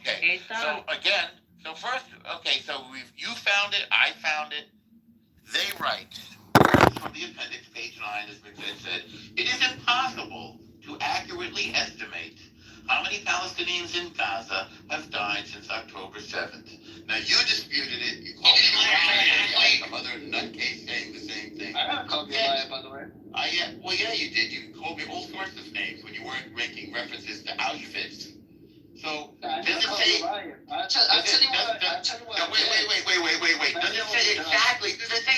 Okay. So again, so first, okay, so you found it, I found it. They write from the appendix, page 9, as McVeigh said, it is impossible to accurately estimate how many Palestinians in Gaza have died since October 7th. Now, you disputed it. You called me a liar. Some other nutcase saying the same thing. I haven't called you a liar, by the way. Well, yeah, you did. You called me all sorts of names when you weren't making references to Auschwitz. So, does it say... I'll tell you what. No, wait. Does it say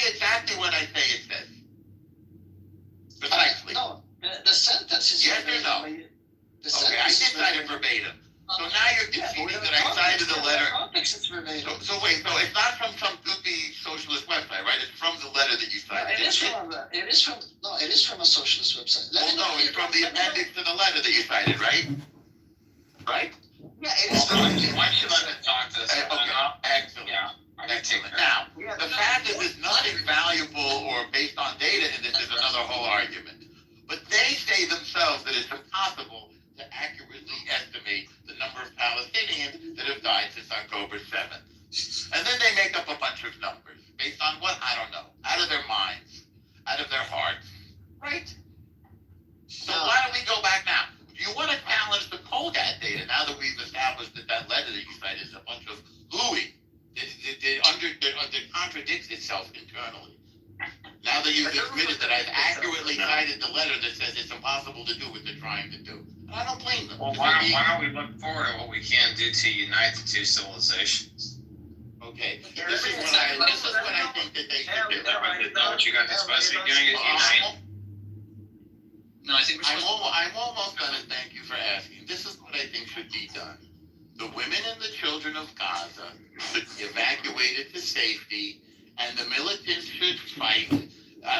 exactly what I say it says? Precisely. No, the sentence is... Yes or no? Okay, I did cite it verbatim. So now you're conceding that I cited the letter. So wait, so it's not from some goofy socialist website, right? It's from the letter that you cited. It is from a socialist website. No, it's from the appendix to the letter that you cited, right? Right? Yeah, it is. Why don't you let us talk to us? Excellent. Yeah. Excellent. Now, the fact that there's nothing valuable or based on data in this is another whole argument. But they say themselves that it's impossible to accurately estimate the number of Palestinians that have died since October 7th. And then they make up a bunch of numbers based on what? I don't know. Out of their minds, out of their hearts. Right? So why don't we go back now? Do you want to challenge the COGAT data now that we've established that letter that you cited is a bunch of hooey? It contradicts itself internally. Now that you've admitted that I've accurately cited the letter that says it's impossible to do what they're trying to do. I don't blame them. Well, why don't we look forward to what we can do to unite the two civilizations? Okay, this is what I think that they should do. Is that what you guys are supposed to be doing is unite? No, I think I'm almost done, and thank you for asking. This is what I think should be done. The women and the children of Gaza should be evacuated to safety, and the militants should fight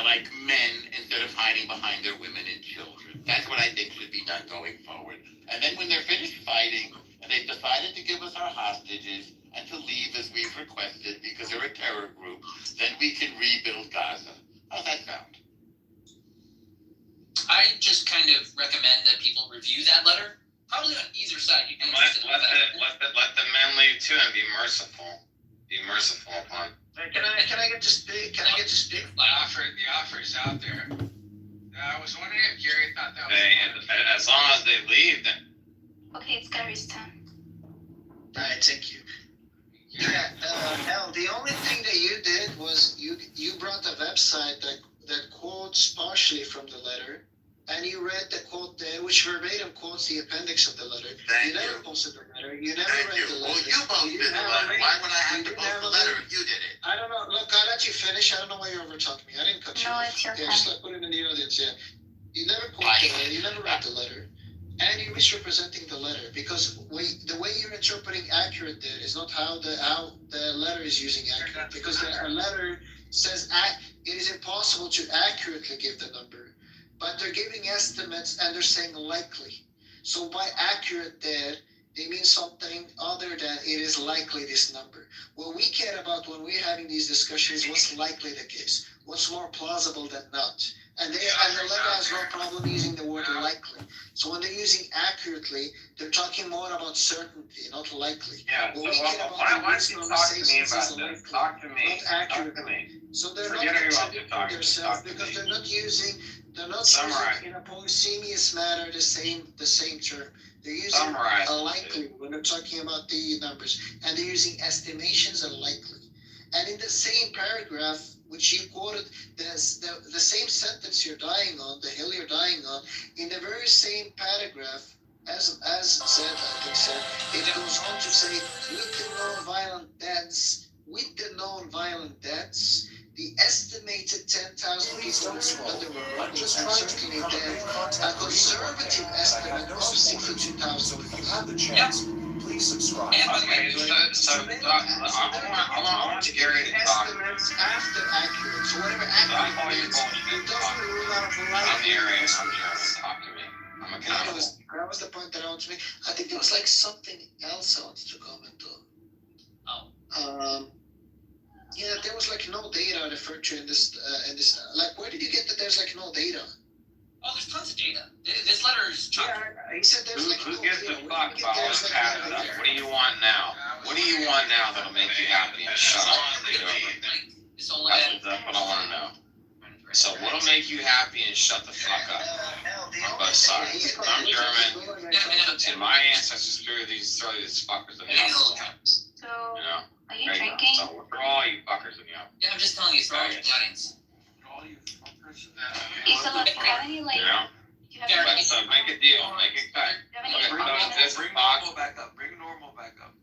like men instead of hiding behind their women and children. That's what I think should be done going forward. And then when they're finished fighting, and they've decided to give us our hostages and to leave as we've requested because they're a terror group, then we can rebuild Gaza. How's that sound? I just kind of recommend that people review that letter, probably on either side. You can let the men leave too and be merciful. Be merciful upon. Can I get to speak? The offer is out there. I was wondering if Gary thought that was... As long as they leave, then... Okay, it's Gary's turn. Alright, thank you. Yeah, Al, the only thing that you did was you brought a website that quotes partially from the letter, and you read the quote there, which verbatim quotes the appendix of the letter. Thank you never posted the letter. You never Thank read you. the letter. Well, you posted the letter. Why would I have to post the letter if you did it? I don't know. Look, I'll let you finish. I don't know why you're over talking me. I didn't cut you off. No, it's your Yeah, time. just like put it in the audience. Yeah, you never quoted the letter. You never read the letter, and you're misrepresenting the letter because the way you're interpreting accurate there is not how the letter is using accurate, because the letter says it is impossible to accurately give the number, but they're giving estimates and they're saying likely. So by accurate there, they mean something other than it is likely this number. What we care about when we're having these discussions is what's likely the case, what's more plausible than not. And the letter has no problem using the word likely. So when they're using accurately, they're talking more about certainty, not likely. Yeah, what so we care why about don't you talk to me about this? Talk to me. Not accurately. So they're not contradicting themselves because they're not using in a polysemous manner the same term. They're using a likely when they're talking about the numbers, and they're using estimations and likely. And in the same paragraph, which you quoted, the same sentence you're dying on, the hill you're dying on, in the very same paragraph, as said, it goes on to say, with the known violent deaths, the estimated 10,000 people that were murdered and certainly dead, a conservative estimate of 62,000 people. Please subscribe. Okay, I want Gary to talk. Estimates after accurate, so whatever accurate means, it doesn't rule out I'm the area. life. I'm here. Talk to me. I'm accountable. That was the point that I wanted to make. I think there was like something else I wanted to comment on. Oh. Yeah, there was like no data referred to in this. Like, where did you get that there's like no data? Oh, there's tons of data. This letter is chock. Yeah, he said there's like Who no gives data. a fuck about what's happening? What do you want What do you want now that'll make you happy and shut up and read over? Like, it's all That's what I wanna know. So what'll make you happy and shut the fuck up? On both sides. I'm German, and my ancestors threw these fuckers in the oven. So, You know? are you Right now. drinking? So throw all you fuckers in the oven. Yeah, I'm just telling you, it's all the audience. All you fuckers. Isa, do you have any, like, You know? do you have Gary, any, So make a deal, make it cut. do you have any Okay, comments? this Bring box. normal back up. Bring normal back up.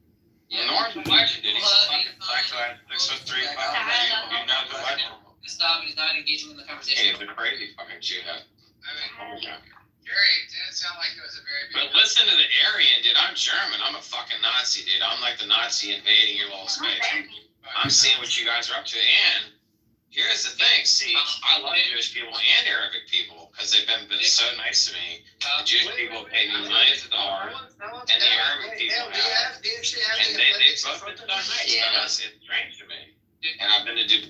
Yeah. Normal election, dude. He's a fucking psycho. 603 you know the election. Stop, he's not engaging in the Hey, conversation. it's a crazy fucking Jew. I mean, Gary, it didn't sound like it was a very big. But listen to the Aryan, dude. I'm German. I'm a fucking Nazi, dude. I'm like the Nazi invading your little space. I'm seeing what you guys are up to. And here's the thing. See, I love Jewish people and Arabic people because they've been so nice to me. The Jewish people pay me millions of dollars, and the Arabic people have. Do you actually have And the they appendix in both front been of done nice. you? Yeah. It's strange to me. And I've been to do.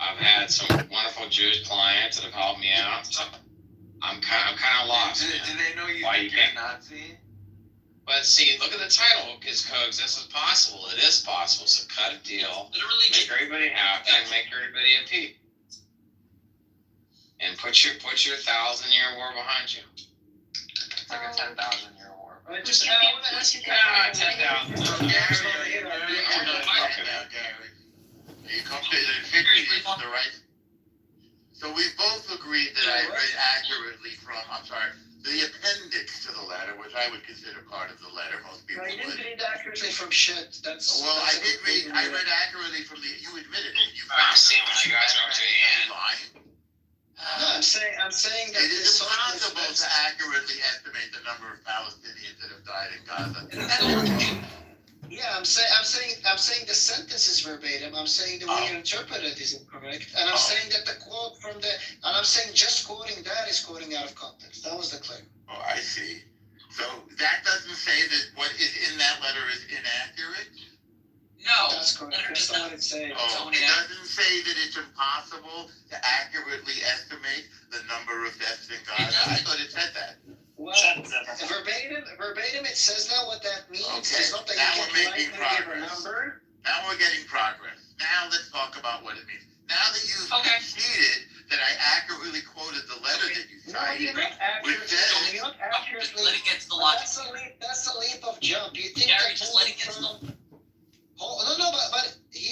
I've had some wonderful Jewish clients that have helped me out. So I'm kind of lost. Do Man. they know you Why think you you're can't- Nazi? But see, look at the title. Is coexist is possible? It is possible. So cut a deal, Literally, make just everybody happy, and make everybody at peace. And put your 1,000-year war behind you. It's like a 10,000-year war. I just, I want to ask you. 10,000. Gary. You come to the 50 is the right. So we both agreed that I read accurately from, the appendix to the letter, which I would consider part of the letter. Most people No, you didn't would. read accurately from shit. That's. Well, I that's did read. I a- read accurately from the. You admitted it. You I'm seeing what you guys are up to, and lying. No, I'm saying that It is this song impossible is- to accurately estimate the number of Palestinians that have died in Gaza. Yeah, I'm saying the sentence is verbatim. I'm saying the way you interpret it is incorrect, and I'm saying that the quote from the, and I'm saying just quoting that is quoting out of context. That was the claim. Oh, I see. So that doesn't say that what is in that letter is inaccurate? no. That's correct. Letter That's does not what it's saying. Oh, it doesn't say that it's impossible to accurately estimate the number of deaths in Gaza? I thought it said that. Well, verbatim, it says that. What that means Okay, is not that now you we're can making lightly give a progress. number. Now we're getting progress. Now let's talk about what it means. Now that you've Okay. conceded that I accurately quoted the letter that you No, cited, you're not accurately. You're not Just let accurately. it get to the logic. That's a leap of jump. You think Gary, that just let it get to the. No, but he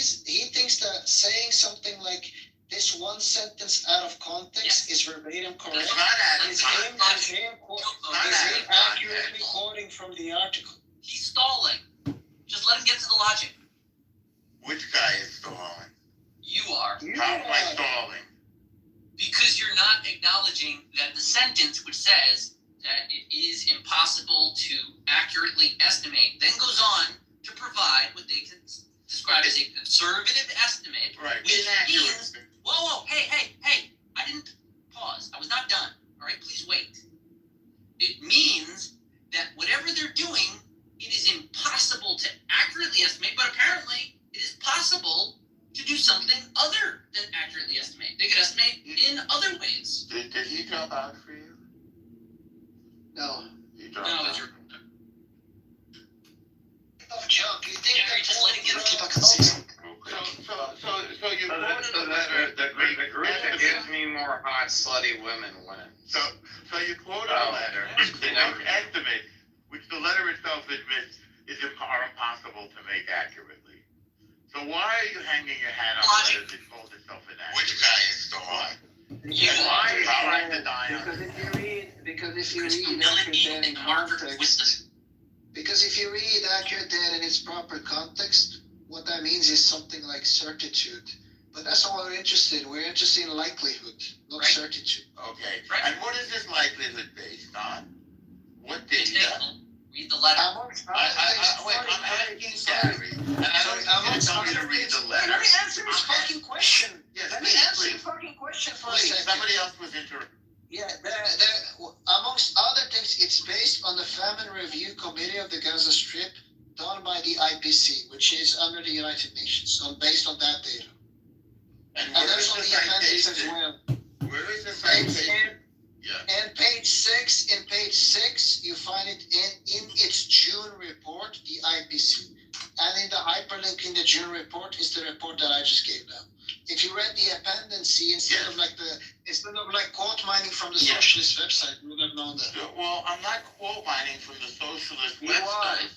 thinks that saying something like this one sentence out of context is verbatim correct. it's not out of Is context. him Not out of accurately context. quoting from the article? He's stalling. Just let him get to the logic. Which guy is stalling? You are. How am I stalling? Because you're not acknowledging that the sentence which says that it is impossible to accurately estimate then goes on to provide what they can describe as a conservative estimate. Right. Which Inaccurate. Whoa, hey, I didn't pause. I was not done. All right, please wait. It means that whatever they're doing, it is impossible to accurately estimate, but apparently it is possible to do something other than accurately estimate. They could estimate in other ways. Did he drop out for you? No. He dropped No, out. it's your Of jump. You think Gary, just let it get keep a consistent. So you So quoted the a letter. the group that gives me more hot, slutty women wins. So you quoted a letter, which the letter itself admits are impossible to make accurately. So why are you hanging your hat on a letter that calls itself inaccurate? Which guy is stalling? You And why are you trying to die on Because it? if you because read humility accurate and in marker context, with because if you read accurate data in its proper context, what that means is something like certitude. But that's not what we're interested in. We're interested in likelihood, not Right. certitude. Okay, Right. and what is this likelihood based on? What the data? read the letter. Amongst other Wait, I'm asking Gary, and I don't need you to tell me to read the letter. Let me answer his fucking question. Yes, Let me please, answer the please. fucking question for a Please, second. somebody else was interrupted. Yeah, amongst other things, it's based on the Famine Review Committee of the Gaza Strip done by the IPC, which is under the United Nations, based on that data. And And where that's is on the the appendix as citation? well. Where is the And, citation? Yeah. and page 6, you find it in its June report, the IPC IPC. And in the hyperlink in the June report is the report that I just gave now. If you read the appendice instead of like quote mining from the Yeah. socialist website, you would have known that. Well, I'm not quote mining from the socialist You website.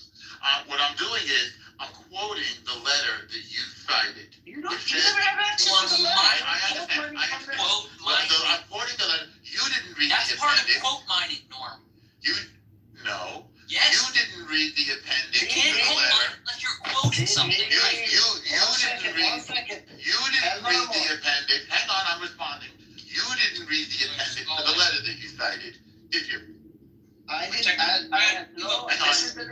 What I'm doing is I'm quoting the letter that you cited. You don't. It You says- never have access to the I letter. understand. I understand. Quote Well, mining. I'm quoting the letter. You didn't read That's the part of appendix. quote mining, Norm. No. Yes. You didn't read the appendix You to can't the quote letter. mine unless you're quoting something. You Right? didn't One read. second. You didn't read the appendix. Hang on, I'm responding. You didn't read the appendix to the letter that you cited, did you? I didn't. No. This is the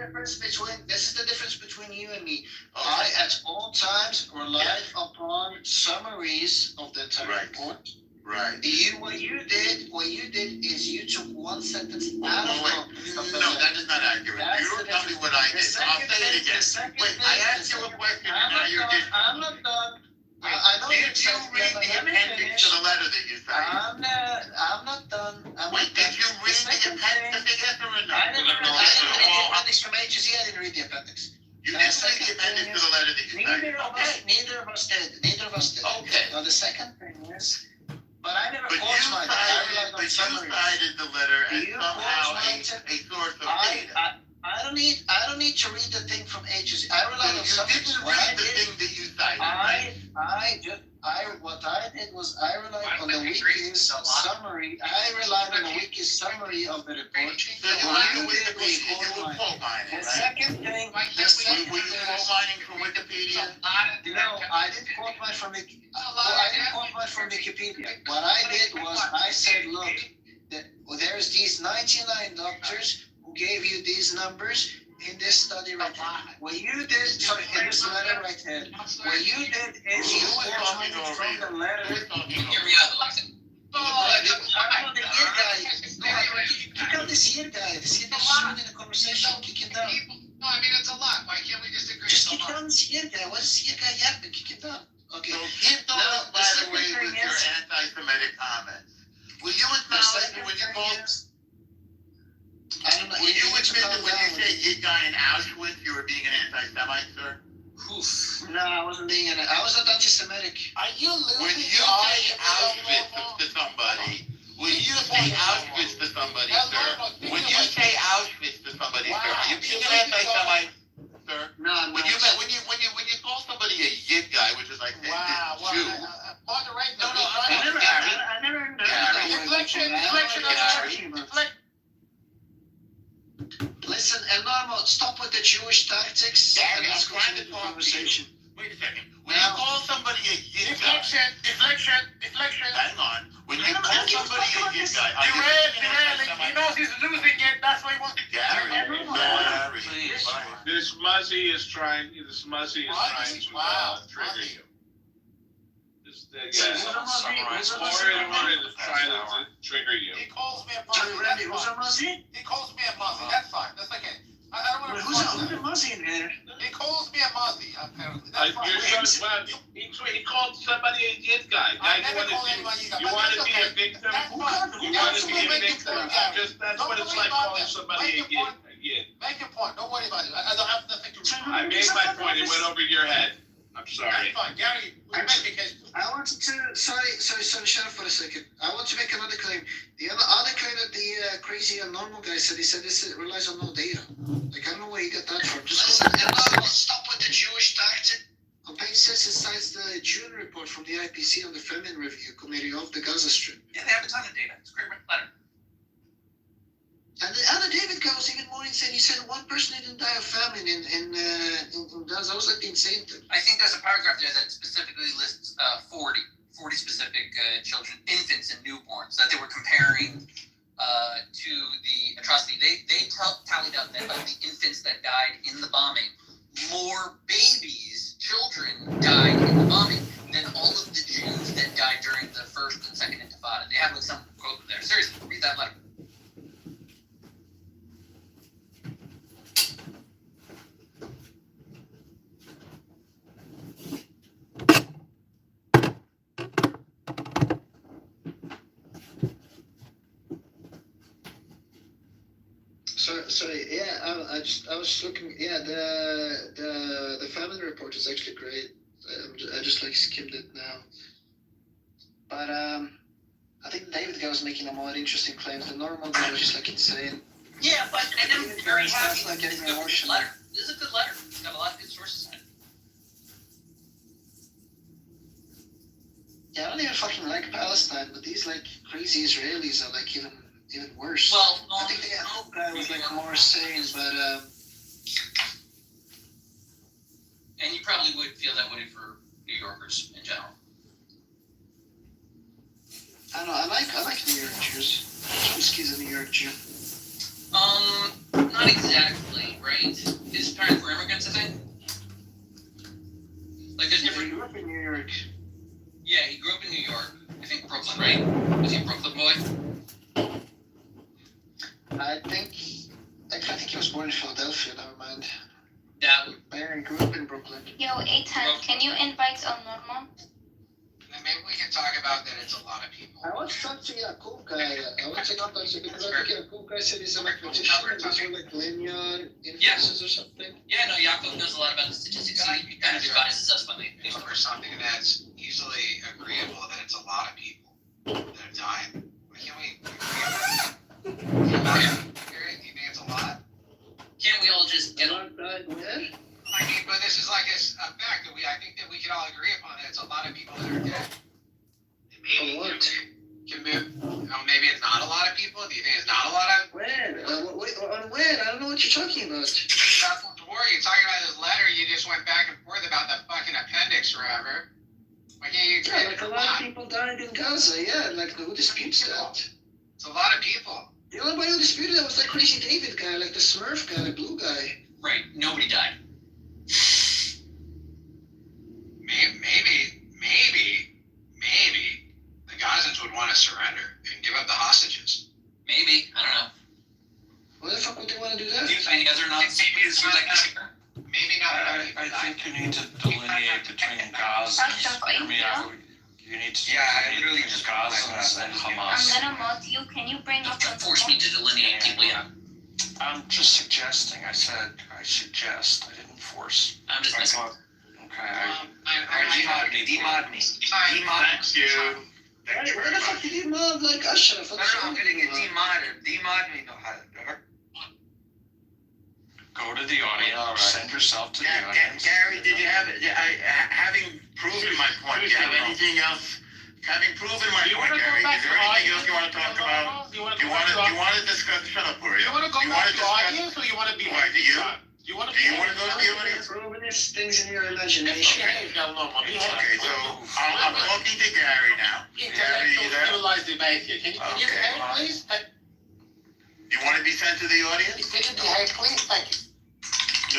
difference between you and me. I Okay. at all times relied upon summaries of the entire Right. report. Right. What you did is you took one sentence out Oh, of wait. context of the No, letter. that is not accurate. That's You the don't tell me what I The did. I'll second say it thing- again. the second Wait, thing- I asked the you a second- question and I'm now not you're done. just. I'm not done. I know you're Did you upset, read but the let me appendix finish. to the letter that you cited? I'm not done. Wait, did you read the second appendix? thing- Yes or no? I didn't read Well, the appendix from A to Z. I didn't read the appendix. You didn't read the appendix to the letter that you cited. Neither of us did. Okay. Now the second thing is, but I never But you quote mine. I relied on summaries. cited the letter as You somehow quote a source of data. I don't need to read the thing from A to Z. I So relied on you summaries. didn't What I read the did, thing that you cited, right? what I did was I relied on the wiki's summary. I relied on the wiki's summary of the report. So you What went to you did was Wikipedia, you quote were mine. quote mining, The right? second thing, Were you quote mining from Wikipedia? no, I didn't quote mine from Wikipedia. What I did was I said, look, there's these 99 doctors who gave you these numbers in this study right here. What you did, sorry, in this letter right here, what you did is you quote mine from the letter. Who was talking Hear over me you? out, Alexa. I'm not the ear guy. No, kick out this ear guy. This ear guy's ruining the conversation. Kick him down. No, I mean, it's a lot. Why can't we just agree? Just kick down this ear guy. What is this ear guy yapping? Kick him down. Okay. So keep going, Now, the by the second way, thing with your is- anti-Semitic comments. Will you The acknowledge second when you thing call, is, I don't know. will you need to admit calm that when you down. say Yid guy in Auschwitz, you were being an anti-Semite, sir? Oof. No, I wasn't being an. I was not anti-Semitic. Are you When losing you your say eye? Auschwitz to somebody, when you say Auschwitz to somebody, sir, when you say Auschwitz to somebody, sir, are you being an anti-Semite, sir? No, I'm When not. you call somebody a Yid guy, which is like saying Wow, this Jew, on the right. No, no, I never. Deflection, Listen, and normal. Stop with the Jewish tactics. Gary, and let's I'm go trying to to the talk to you. conversation. wait a second, when you call somebody a Yid guy, Deflection. hang on, when you I don't call give a somebody fuck a about Yid this. guy, are you being an He anti-Semite? knows he's losing it. That's why he wants to. Gary, Please. This Muzzy is trying to trigger you. Who's a Muzzy? Warren is trying to trigger you. He calls me a Sorry, muzzy. Randy, That's who's a fine. Muzzy? He calls me a muzzy. That's fine. That's okay. I don't want to. Who's a Muzzy in here? He calls me a muzzy. Apparently. That's fine. He called somebody a Yid guy. I Guy, never call anyone Yid guy, you but want to that's be okay. a victim? That's fine. You You want guys to be will a make your victim? point, Gary. That's Don't what it's worry like about calling that. somebody Make a your Yid. point. Make your point. Don't worry about it. I don't have nothing to. I made my point. It went over your head. I'm sorry. That's fine, Gary. We make the case. I wanted to, sorry, shut up for a second. I want to make another claim. The other claim that the crazy and normal guy said, he said this relies on no data. Like, I don't know where he got that from. Just stop with the Jewish tactic. On page 6, it cites the June report from the IPC on the Famine Review Committee of the Gaza Strip. Yeah, they have a ton of data. It's a great letter. And the other David guy was even more insane. He said one person didn't die of famine in Gaza. That was like the insane thing. I think there's a paragraph there that specifically lists 40 specific children, infants and newborns that they were comparing to the atrocity. They tallied up that of the infants that died in the bombing, more babies, children died in the bombing than all of the Jews that died during the first and second intifada. They have like some quote there. Seriously, read that letter. So sorry. Yeah, I was looking. Yeah, the family report is actually great. I just like skimmed it now. But I think David guy was making a more interesting claims. The normal guy was just like insane. Yeah, but and I'm very happy. It's like It's getting a good emotional. letter. This is a good letter. It's got a lot of good sources in it. Yeah, I don't even fucking like Palestine, but these like crazy Israelis are like even worse. Well, I think the Hope guy was like more sane, but and you probably would feel that way for New Yorkers in general. I don't know. I like New York Jews. Chomsky's a New York Jew. Not exactly, right? His parents were immigrants, I think. Like there's Yeah, different. he grew up in New York. Yeah, he grew up in New York. I think Brooklyn, right? Was he a Brooklyn boy? I think he was born in Philadelphia. Never mind. That would. But yeah, he grew up in Brooklyn. Yo, Ethan, can you invite El Normal? And maybe we can talk about that it's a lot of people. I want to talk to Yakub guy. I want to talk to him because I think Yakub guy said he's a mathematician. These are like linear inferences or something. Yeah, no, Yaakov knows a lot about the statistics. He kind of advises us when they For something that's easily agreeable that it's a lot of people that are dying. Why can't we agree on that? Do you think it's a lot? Can't we all just get on? Where? I mean, but this is like a fact that I think that we can all agree upon that it's a lot of people that are dead. And maybe maybe it's not a lot of people. Do you think it's not a lot of? When? On when? I don't know what you're talking about. Before you're talking about this letter, you just went back and forth about the fucking appendix forever. Why can't you? Yeah, like a lot of people died in Gaza. Yeah, like who disputes that? It's a lot of people. The only one who disputed that was that crazy David guy, like the Smurf guy, the blue guy. Right, nobody died. Maybe the Gazans would want to surrender and give up the hostages. Maybe, I don't know. Why the fuck would they want to do that? Do you think guys are not? Maybe not. I think you need to delineate between Gaza and you need to delineate between Gaza and Hamas. I'm gonna mod you. Can you bring up Don't force me to delineate people, yeah. I'm just suggesting. I said I suggest. I didn't force. I'm just messing. Okay. Demod me. Thank you. Thank you Why very the fuck much. did he mob like Ashraf? I'm gonna get demodded. Demod me. Go to the audience. All right. Send yourself to the audience. Gary, did you have, having proven my point, do you have anything else? Having proven my Do you point, wanna go Gary, back is there to anything else audience? you want to talk about? Do you want Do you want to discuss, shut up, Mario. You want to go Do you back wanna to discuss- audience or you want to be? Why, do you? Do you want to? Do you want to go to the audience? Proven is things in your imagination. Okay, so I'm talking to Gary now. Gary, you there? Utilize debate here. Can you behave, please? You want to be sent to the audience? Can you behave, please? Thank you.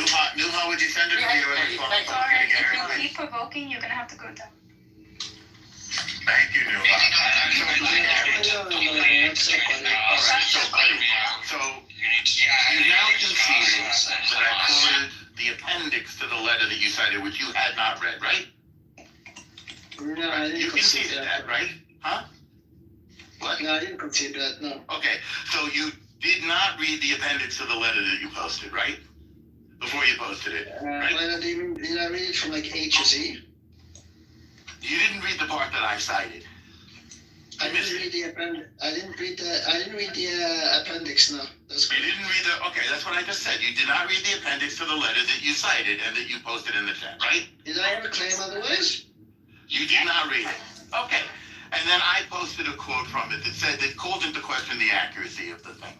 Nuha, would you send her to the audience? Thank you. Sorry, if Gary, you please. keep provoking, you're gonna have to go down. Thank you, Nuha. So, you now conceded that I quoted the appendix to the letter that you cited, which you had not read, right? No, I didn't You concede conceded that. that, right? Huh? What? No, I didn't concede that, no. Okay, so you did not read the appendix to the letter that you posted, right? Before you posted it, right? Did I read it from like A to Z? You didn't read the part that I cited. I didn't read the appendix. I didn't read the appendix, no. That's You didn't read the, okay, that's what I just said. You did not read the appendix to the letter that you cited and that you posted in the chat, right? Did I ever claim otherwise? You did not read it. Okay. And then I posted a quote from it that said, that called into question the accuracy of the thing.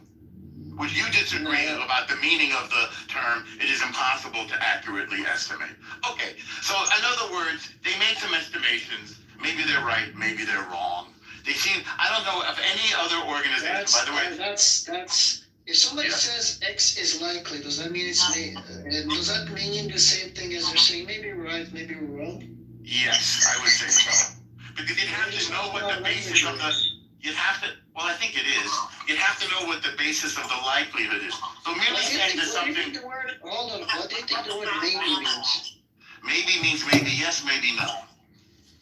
Would you disagree about the meaning of the term, it is impossible to accurately estimate? Okay, so in other words, they made some estimations. Maybe they're right, maybe they're wrong. They seem, I don't know of any other organization, by the way. That's if somebody says X is likely, does that mean it's me? Does that mean the same thing as they're saying? Maybe we're right, maybe we're wrong. Yes, I would say so. Because you'd have to know what the basis of the, well, I think it is. You'd have to know what the basis of the likelihood is. So merely saying that something, Hold on, what do you think the word maybe means? maybe means maybe yes, maybe no.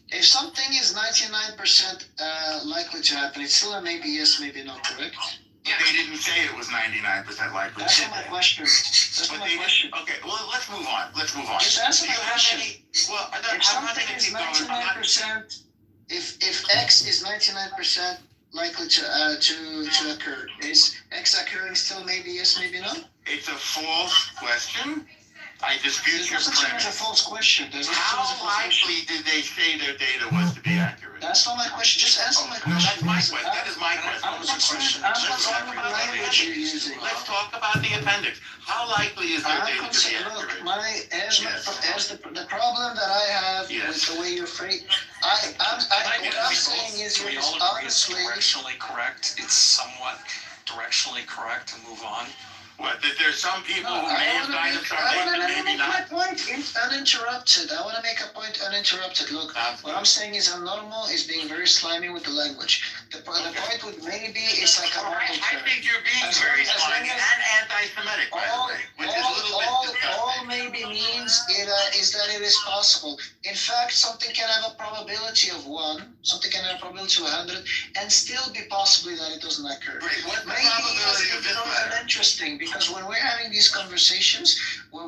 If something is 99% likely to happen, it's still a maybe yes, maybe no, correct? Yeah, they didn't say it was 99% likely. That's did not my they? question. That's But not my they question. didn't. Okay, well, let's move on. Just answer Do my you have question. any? Well, I'm If not something gonna is keep going. I'm not- 99%, if X is 99% likely to occur, is X occurring still maybe yes, maybe no? It's a false question. I dispute There's your no such thing as a premise. false question. There's no such thing as a How false question. likely did they say their data was to be accurate? That's not my question. Just answer my No, question. that's my question. That is my I'm question. concerned with the language you're using. Let's talk about the appendix. How likely is their I'm data to be concerned, look, accurate? as the problem that I have Yes. with the way you're phrasing, what I'm saying is Can you're we all just agree it's honestly, directionally correct? It's somewhat directionally correct to move on. What, that there's some people no, who may have died of starvation, let me maybe make my not? point uninterrupted. I want to make a point uninterrupted. Look, Sounds what good. I'm saying is abnormal is being very slimy with the language. The point with maybe is like a Well, normal I term. think you're being As very long as- slimy and anti-Semitic, by the way, which is a little bit disgusting. all maybe means is that it is possible. In fact, something can have a probability of 1, something can have a probability of 100, and still be possibly that it doesn't occur. Great, what's the Maybe probability of it's this not matter? interesting because when we're having these conversations, what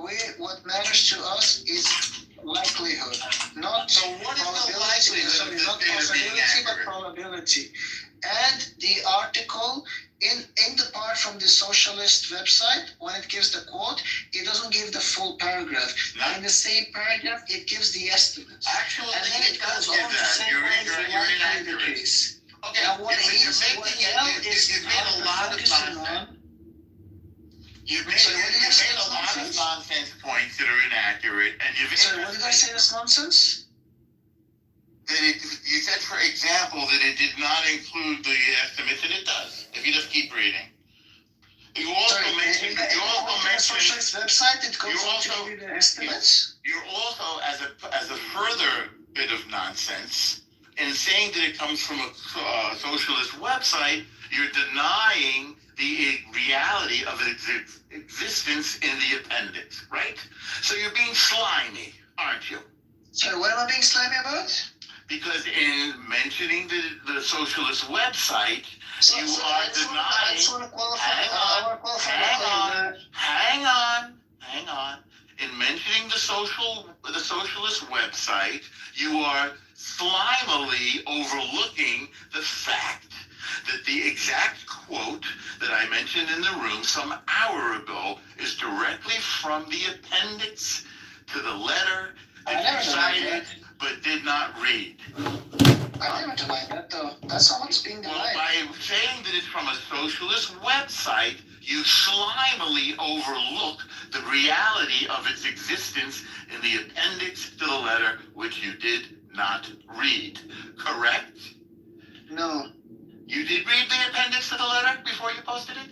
matters to us is likelihood, not So what is the probability. likelihood Sorry, of this not data being possibility, but accurate? probability. And the article in the part from the socialist website, when it gives the quote, it doesn't give the full paragraph. No. In the same paragraph, it gives the estimates. Actually, And then it it does goes give on to that. say You're what is likely the inaccurate. case. Okay, Now, what you've is, made what a L is you've made a lot of focusing nonsense. on. You've made Sorry, what did I say a is lot of nonsense? nonsense points that are inaccurate, and you've. Sorry, what did I say that's nonsense? That you said, for example, that it did not include the estimates, and it does, if you just keep reading. You also Sorry, mentioned, in the socialist website, it goes you on to also- give you the estimates. you're also, as a further bit of nonsense, in saying that it comes from a socialist website, you're denying the reality of its existence in the appendix, right? So you're being slimy, aren't you? Sorry, what am I being slimy about? Because in mentioning the socialist website, So, you so are I just denying. want to qualify. Hang I want to qualify. Hang on. In mentioning the socialist website, you are slimily overlooking the fact that the exact quote that I mentioned in the room some hour ago is directly from the appendix to the letter I that never you denied cited but did not read. I never denied that though. That's not what's being Well, denied. by saying that it's from a socialist website, you slimily overlook the reality of its existence in the appendix to the letter, which you did not read. Correct? No. You did read the appendix to the letter before you posted it?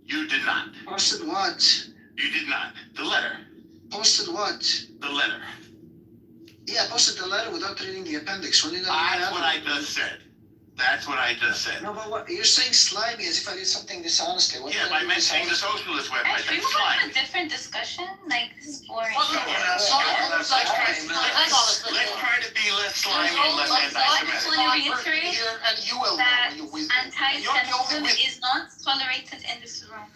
You did not. Posted what? You did not. The letter. Posted what? The letter. Yeah, I posted the letter without reading the appendix. When did That's what I just said. That's what I just said. No, but what you're saying slimy as if I did something dishonestly. What Yeah, did I by do mentioning the dishonestly? socialist website. Can we That's go on a fine. different discussion? Like, this is boring. Let's try to be less slimy and less Also, I just anti-Semitic. want to reiterate Here, and you will that know, you weasel. anti-Semitism is not tolerated in this room.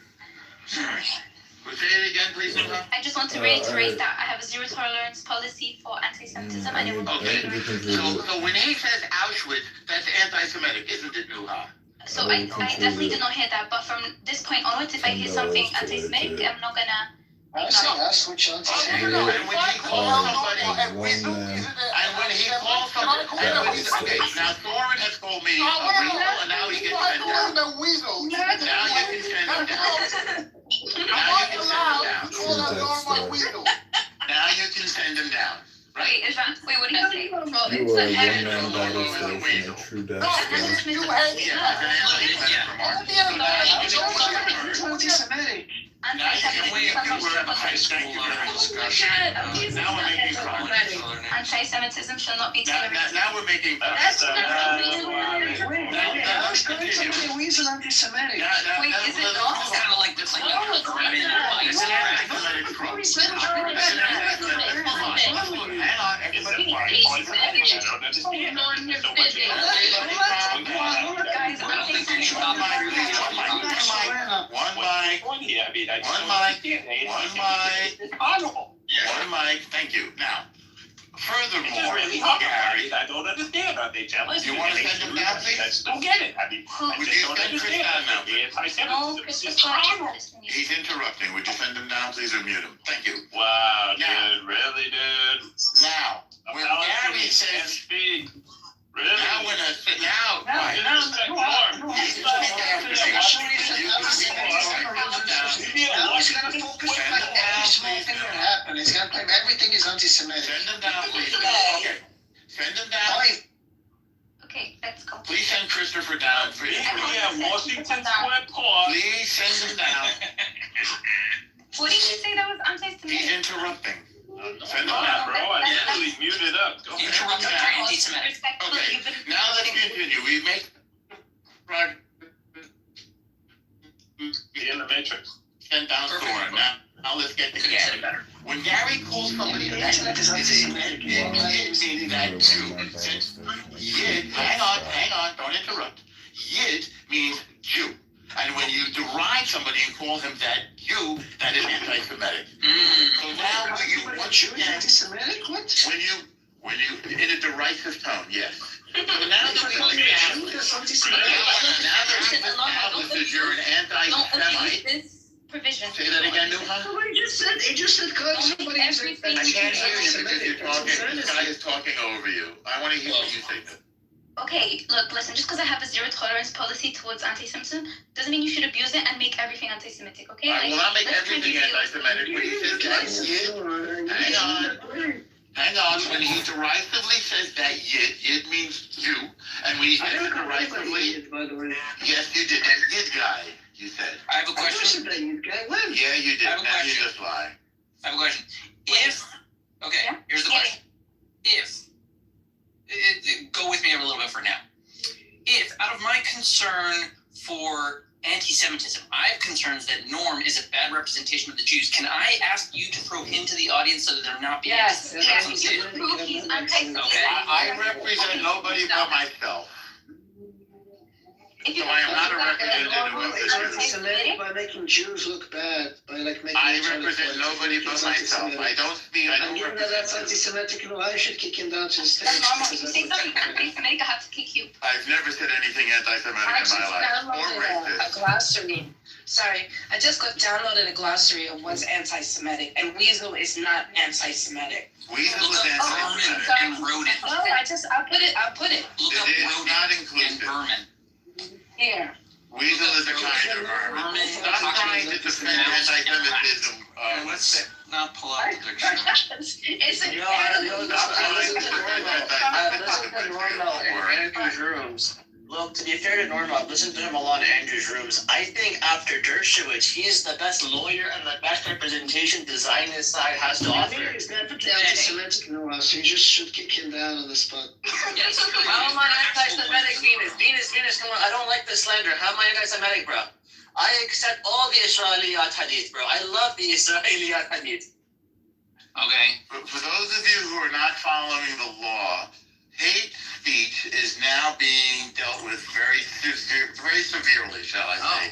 Say it again, please, Nora. I just want to reiterate that I have a zero tolerance policy for anti-Semitism and it will not be Okay. tolerated. So when he says Auschwitz, that's anti-Semitic, isn't it, Nuha? So I definitely did not hear that, but from this point onwards, if I hear something anti-Semitic, I'm not gonna. I say that's what you're Oh, saying. no, and when he calls somebody, and when he calls somebody, okay, now Thorin has called me a weasel, and now he gets sent down. The weasel. Now you can send him down. Now you can send him down. Now you can send him down. Wait, is that? Wait, what did you say? Well, You it's are a an one-man evidence. battle station, a true death squad. You hate Yeah, it's an anti-Semitic remark. So now you It's can send him also down. anti-Semitic. Now you can wait a few words. High Thank you school very much. discussion. Now we're making progress. Anti-Semitism shall not be tolerated. Now we're making That's progress. Wait, how is going to be a weasel anti-Semitic? Wait, is it not? It's kind of like the thing. It's an anti-Semitic trope. It's an anti-Semitic trope. Hold on, hang on, everybody quiet. Guys, Shut my mean, I just One don't mic, understand. one mic. It's horrible. One mic, thank you. Now, It's furthermore, really hard. Gary, I don't understand. Are they jealous? You wanna send them down, please? I just don't get it. I mean, I Would just you don't send Chris understand. down now, The please? No, anti-Semitism is Chris just horrible. he's interrupting. Would you send him down, please, or mute him? Thank you. Wow, Now. dude, really, dude? Now, when Palestinians Gary can't says, speak. Really? now when a, now, right. You respect Norm. You You just respect send down, Now he's gonna focus on every small thing that happened. He's gonna claim everything is anti-Semitic. Send him down, please. Okay. Send him down. Why? Okay, let's go. Please send Christopher down. Please, Yeah, Washington Square Park. please send him down. What did you say that was He's anti-Semitic? interrupting. Send him Come on, down. bro. I usually mute it up. Go ahead. Interrupted for anti-Semitic. Respectfully, Okay, you've been- now let's continue. We make progress. Be in the Matrix. Send down Thor. Now let's get to Yeah, Gary. better. When Gary calls somebody The that internet is anti-Semitic. it means that Jew. Yid, hang on, don't interrupt. Yid means Jew. And when you deride somebody and call him that Jew, that is anti-Semitic. So now when you What, once Jew is again, anti-Semitic? What? when you in a derisive tone, yes. So now that we've Jew established, that's now anti-Semitic. that we've established that you're an Don't abuse anti-Semite, this provision. say that again, Nuha? Well, he just said God, somebody is Everything- I can't hear you because anti-Semitic. you're talking, this guy is talking over you. I want to hear what you say. Okay, look, listen, just because I have a zero tolerance policy towards anti-Semitism doesn't mean you should abuse it and make everything anti-Semitic, okay? I will not make let's try everything to be- anti-Semitic. When he says that Yid, hang on. When he derisively says that Yid means Jew, and when he says it derisively, by the way. yes, you did. That Yid guy, you said. I have a I never question. said that you guy. When? Yeah, you did. I have a Now you question. just lie. I have a question. If, okay, Yeah? here's the question. If, go with me a little bit for now. If, out of my concern for anti-Semitism, I have concerns that Norm is a bad representation of the Jews, can I ask you to throw him to the audience so that they're not being Yes, Yes, yes, you can prove he's anti-Semitic. Okay. I represent nobody but myself. If you So I am can not a prove that representative Norm of is the Jews. Anti-Semitic anti-Semitic, by making Jews look bad, by like making. I each other represent look nobody but it's myself. anti-Semitic. I don't speak. I And don't given that that's represent. anti-Semitic, no, I should kick him down to the stage. that's normal. If because you that's say something anti-Semitic. anti-Semitic, I have to kick you. I've never said anything anti-Semitic I in just my life or downloaded a racist. glossary. Sorry, I just downloaded a glossary of what's anti-Semitic, and weasel is not anti-Semitic. Weasel Look is up vermin anti-Semitic. and rodent. No, I'll put it. Look up It is rodent not and inclusive. vermin. Here. Weasel is a kind of vermin. Stop trying to defend anti-Semitism. Let's not pull out the dictionary. It's a. No, I Stop trying to defend Listen to Normo anti-Semitism. in Andrew's rooms. Look, to be fair to Normo, I've listened to him a lot in Andrew's rooms. I think after Dershowitz, he's the best lawyer and the best representation the Zionist side has to I offer. think he's definitely anti-Semitic, no, so you just should kick him down on the spot. Yes, How am I anti-Semitic, Venus? Venus, come on, I don't like the slander. How am I anti-Semitic, bro? I accept all the Israeliyat hadith, bro. I love the Israeliyat hadith. Okay. For those of you who are not following the law, hate speech is now being dealt with very severely, shall I say,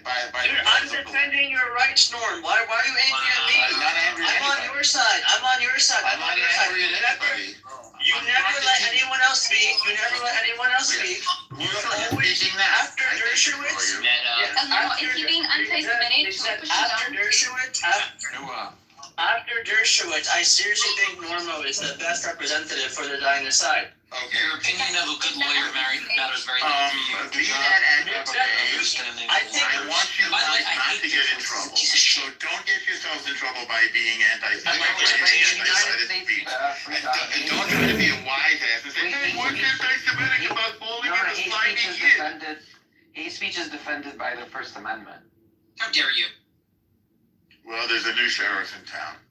by Dude, the I'm courts of law. defending your rights, Norm. Why are you angry at me? I'm not angry at I'm on anybody. your side. I'm on your side. I'm not angry at anybody. You never let anyone else speak. You never let anyone else speak. Who's You're always speaking now? after I can speak for Dershowitz. you. Meta. And now, is he being anti-Semitic? They said Push it after down. Dershowitz, after Dershowitz, I seriously think Normo is the best representative for the Zionist side. Okay. Your opinion of a good lawyer matters very little. Be that as it may, I think I want you By the way, guys I not hate to get in this trouble. piece of So shit. don't get yourselves in trouble by being anti-Semitic. I'm not or gonna using change anti-Semitic speech. And don't try to be a wise ass and say, hey, what's anti-Semitic about falling in the slimy kid? Hate speech is defended by the First Amendment. How dare you? Well, there's a new sheriff in town.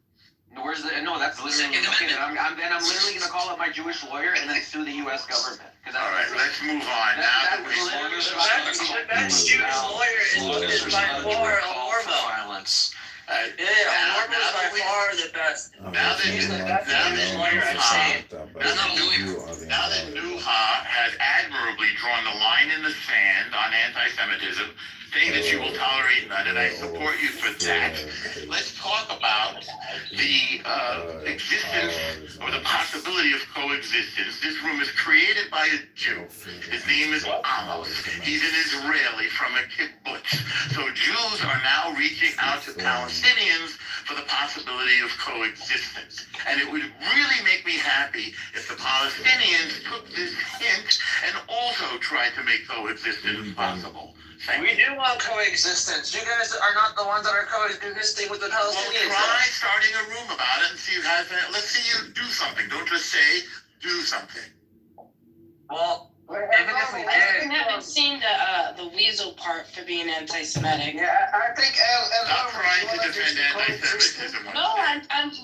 Where's the? No, that's literally. Second Okay, Amendment. then I'm literally gonna call up my Jewish lawyer and then sue the U.S. government. All right, let's move on. Now that we The best Jewish lawyer is by far Normo. Violence. Yeah, Normo is by far the best. Now that Nuha has admirably drawn the line in the sand on anti-Semitism, saying that you will tolerate none, and I support you for that. Let's talk about the existence or the possibility of coexistence. This room is created by a Jew. His name is Amos. He's an Israeli from a kibbutz. So Jews are now reaching out to Palestinians for the possibility of coexistence. And it would really make me happy if the Palestinians took this hint and also tried to make coexistence possible. We do want coexistence. You guys are not the ones that are coexisting with the Well, Palestinians. try starting a room about it and see how let's see you do something. Don't just say, do something. Well, even if we I did. haven't seen the weasel part for being anti-Semitic. Yeah, I think Stop trying to defend anti-Semitism. No, I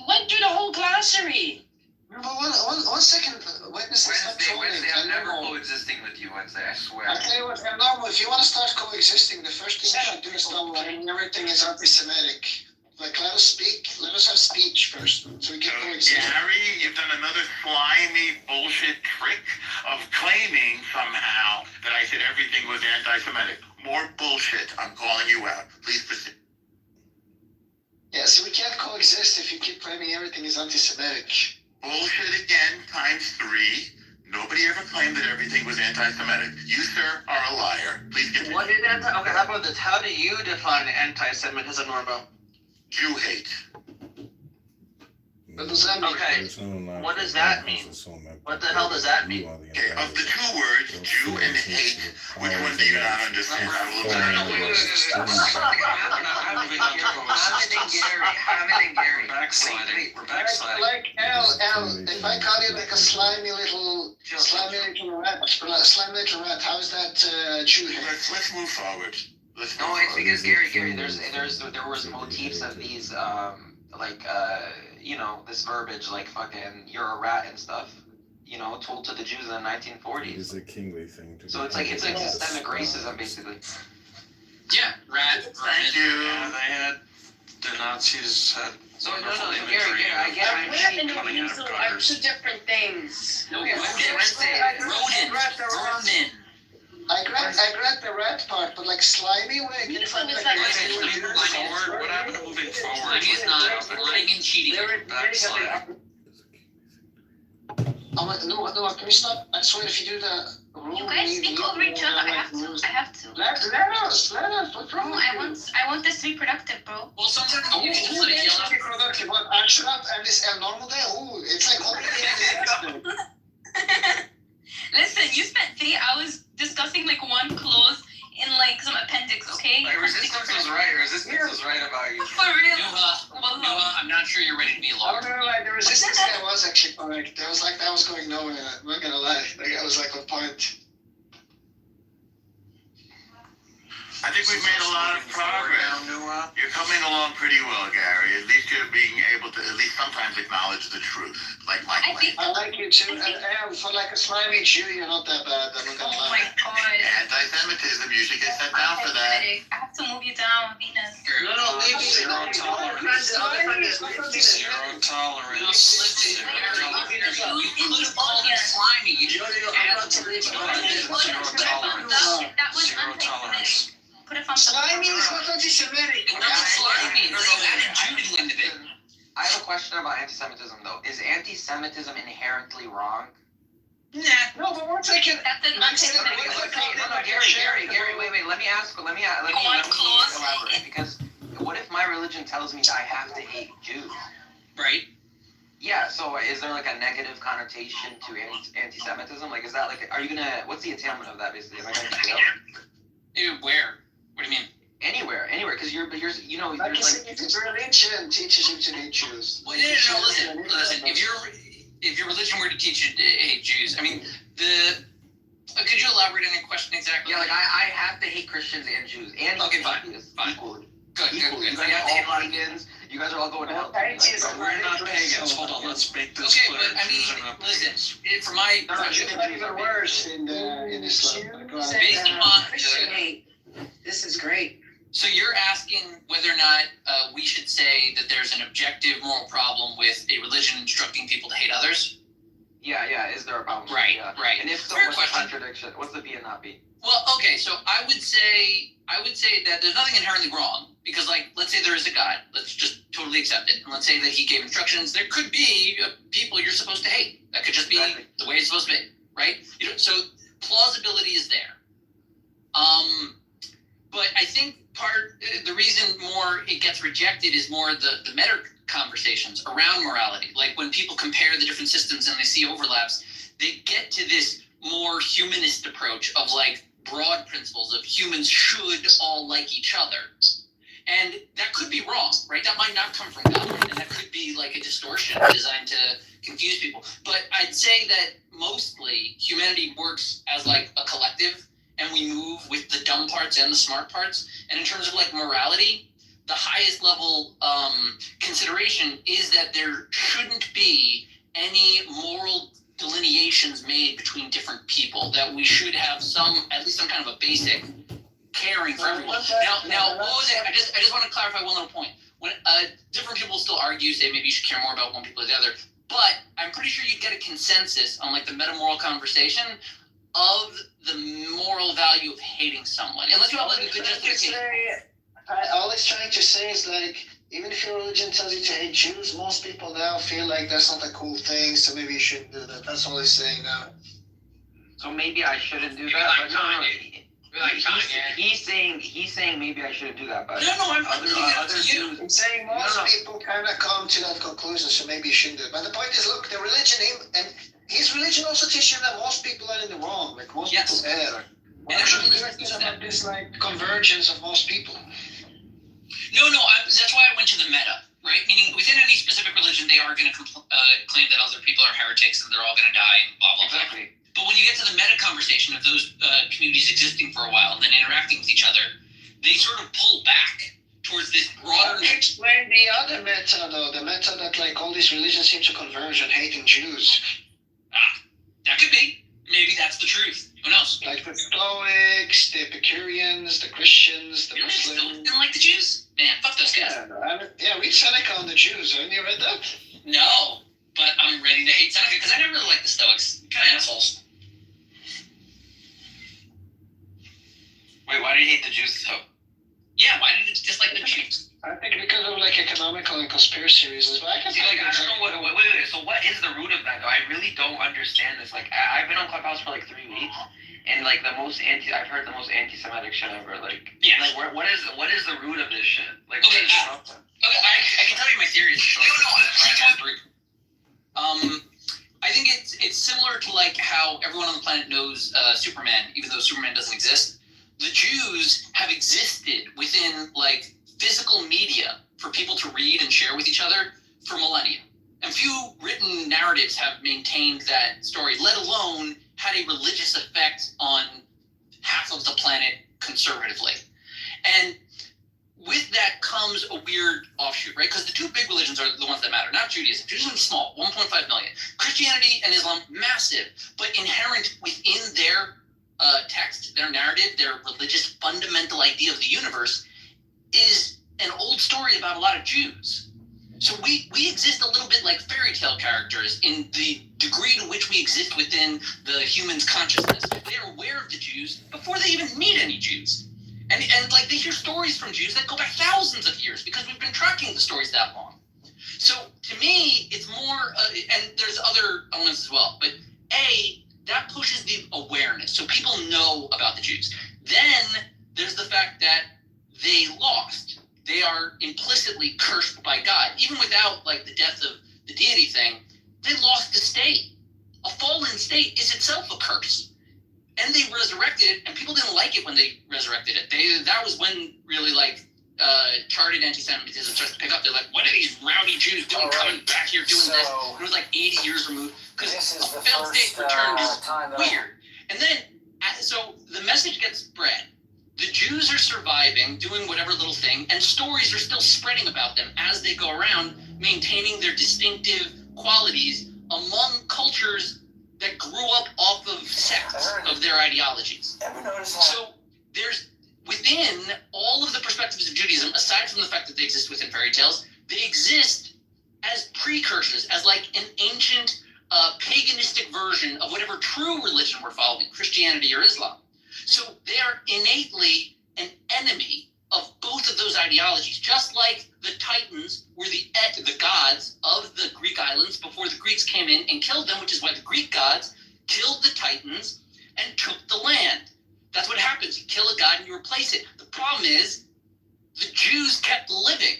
went through the whole glossary. No, but one second. Witness, stop trolling. Wednesday, I'm never coexisting with you, Wednesday, I swear. I tell you what, normal. If you want to start coexisting, the first thing you should do is stop claiming everything is anti-Semitic. Like, let us speak. Let us have speech first, so we can coexist. Gary, you've done another slimy bullshit trick of claiming somehow that I said everything was anti-Semitic. More bullshit. I'm calling you out. Please proceed. Yeah, so we can't coexist if you keep claiming everything is anti-Semitic. Bullshit again, times 3. Nobody ever claimed that everything was anti-Semitic. You, sir, are a liar. Please continue. What is okay, how about this? How do you define anti-Semitism, Normo? Jew hate. What does that mean? Okay, what does that mean? What the hell does that mean? Okay, of the two words, Jew and hate, which one do you not understand? Hamid and Gary. Backsliding. We're backsliding. Like L, if I call you like a slimy little rat, how is that Jew hate? Let's move forward. No, it's because Gary, there was motifs of these, this verbiage, like fucking, you're a rat and stuff, told to the Jews in the 1940s. It's a kingly thing to do. So it's like systemic racism, basically. Yeah, rat. Thank you. Yeah, they had, the Nazis had So wonderful no, imagery Gary, I get A rat and a coming out of weasel are gutters. two different things. No, Okay, Wednesday. Vermin. I grant the rat part, but like slimy way. Can you find me like Moving forward, what happened to moving forward? Slimy is not lying and cheating. Backsliding. No, can we stop? I swear, if you do the rule, You guys speak over each other. I have to. Let us. What's wrong No, with I you? want this to be productive, bro. Well, sometimes you can just let it yell out. Productive. What? I shut up and this normal day. Ooh, it's like Listen, you spent 3 hours discussing like one clause in like some appendix, okay? Like, Resistance was right about you. For real. Nuha, I'm not sure you're ready to be a Oh lawyer. no, like the resistance guy was actually correct. That was going nowhere. I'm not gonna lie. That guy was like on point. I think we've made a lot of progress. You're coming along pretty well, Gary. At least you're being able to at least sometimes acknowledge the truth, like Mike. I like you too. And for like a slimy Jew, you're not that bad. I'm not gonna Oh lie. my god. Anti-Semitism, you should get sent down for that. I have to move you down, Venus. No, leave me. Zero tolerance. Zero tolerance. Zero tolerance. You couldn't call him slimy. You just Zero tolerance. That was Zero tolerance. Put it on Slimy is not anti-Semitic. It wasn't slimy. They added Jew to the end of it. I have a question about anti-Semitism, though. Is anti-Semitism inherently wrong? Nah. No, but one second. That's an anti-Semitic. Gary, wait. Let me elaborate. Because what if my religion tells me that I have to hate Jews? Right. Yeah, so is there like a negative connotation to anti-Semitism? Like, is that like, are you gonna, what's the entailment of that, basically? Am I gonna jail? Ew, where? What do you mean? Anywhere, because you're, Like there's you like, said, if it's religion teaches you to hate Jews. Well, no, listen. If your religion were to teach you to hate Jews, I mean, could you elaborate on your question exactly? yeah, like I have to hate Christians and Jews and Okay, fine. equally. Good. You guys are all pagans. You guys are all going to hell. We're not pagans. Hold on, let's make this Okay, clear. but I Jews are mean, not listen. pagans. For my It's not even worse in Islam. Go ahead. based on Christian hate. This is great. so you're asking whether or not we should say that there's an objective moral problem with a religion instructing people to hate others? Yeah, is there a problem? Right, Yeah. right. And if so, Fair what's the question. contradiction? What's the be and not be? Well, okay, so I would say that there's nothing inherently wrong because, like, let's say there is a God. Let's just totally accept it, and let's say that he gave instructions. There could be people you're supposed to hate. That could just be the way it's supposed to be, right? So plausibility is there. But I think the reason more it gets rejected is more the meta conversations around morality. Like when people compare the different systems and they see overlaps, they get to this more humanist approach of like broad principles of humans should all like each other. And that could be wrong, right? That might not come from God, and that could be like a distortion designed to confuse people. But I'd say that mostly humanity works as like a collective, and we move with the dumb parts and the smart parts. And in terms of like morality, the highest level consideration is that there shouldn't be any moral delineations made between different people, that we should have at least some kind of a basic caring for everyone. Now, what was it? I just want to clarify one little point. When different people still argue, say maybe you should care more about one people or the other, but I'm pretty sure you'd get a consensus on like the meta-moral conversation of the moral value of hating someone, unless you have like a good justification. All it's trying to say is like, even if your religion tells you to hate Jews, most people now feel like that's not a cool thing, so maybe you shouldn't do that. That's all he's saying now. So maybe I shouldn't do Maybe that. like But no, Kanye. Maybe like Kanye. he's saying maybe I shouldn't do that. But No, I'm other leaving it up to you. Jews, He's saying most No. people kind of come to that conclusion, so maybe you shouldn't do it. But the point is, look, the religion, and his religion also teaches that most people are in the wrong. Like most people err. Why should we have this like convergence of most people? No, that's why I went to the meta, right? Meaning within any specific religion, they are going to claim that other people are heretics and they're all going to die and blah, blah, blah. Exactly. But when you get to the meta conversation of those communities existing for a while and then interacting with each other, they sort of pull back towards this broader... Explain the other meta, though. The meta that like all these religions seem to converge on hating Jews. That could be. Maybe that's the truth. Who knows? Like the Stoics, the Epicureans, the Christians, the Muslims. Didn't like the Jews? Man, fuck those guys. Read Seneca on the Jews. Haven't you read that? No, but I'm ready to hate Seneca because I never really liked the Stoics. Kind of assholes. Wait, why did you hate the Jews though? Yeah, why did it dislike the Jews? I think because of like economical and conspiracy reasons. But I can See, like, I don't know wait. So what is the root of that though? I really don't understand this. Like, I've been on Clubhouse for like 3 weeks, and like I've heard the most anti-Semitic shit ever. Like, yeah. Like, what is the root of this shit? Like, Okay, what is I can tell you my theories. I think it's similar to like how everyone on the planet knows Superman, even though Superman doesn't exist. The Jews have existed within like physical media for people to read and share with each other for millennia. And few written narratives have maintained that story, let alone had a religious effect on half of the planet conservatively. And with that comes a weird offshoot, right? Because the two big religions are the ones that matter, not Judaism. Judaism is small, 1.5 million. Christianity and Islam, massive, but inherent within their text, their narrative, their religious fundamental idea of the universe is an old story about a lot of Jews. So we exist a little bit like fairy tale characters in the degree to which we exist within the human's consciousness. They are aware of the Jews before they even meet any Jews. And like they hear stories from Jews that go back thousands of years because we've been tracking the stories that long. So to me, it's more, and there's other elements as well, but that pushes the awareness. So people know about the Jews. Then there's the fact that they lost. They are implicitly cursed by God. Even without like the death of the deity thing, they lost the state. A fallen state is itself a curse. And they resurrected it, and people didn't like it when they resurrected it. That was when really like charted anti-Semitism starts to pick up. They're like, what are these rowdy Jews doing coming back here doing this? And it was like 80 years removed because a failed state returned is weird. And then, so the message gets spread. The Jews are surviving, doing whatever little thing, and stories are still spreading about them as they go around, maintaining their distinctive qualities among cultures that grew up off of sects of their ideologies. So there's, within all of the perspectives of Judaism, aside from the fact that they exist within fairy tales, they exist as precursors, as like an ancient paganistic version of whatever true religion we're following, Christianity or Islam. So they are innately an enemy of both of those ideologies, just like the Titans were the gods of the Greek islands before the Greeks came in and killed them, which is why the Greek gods killed the Titans and took the land. That's what happens. You kill a god and you replace it. The problem is the Jews kept living.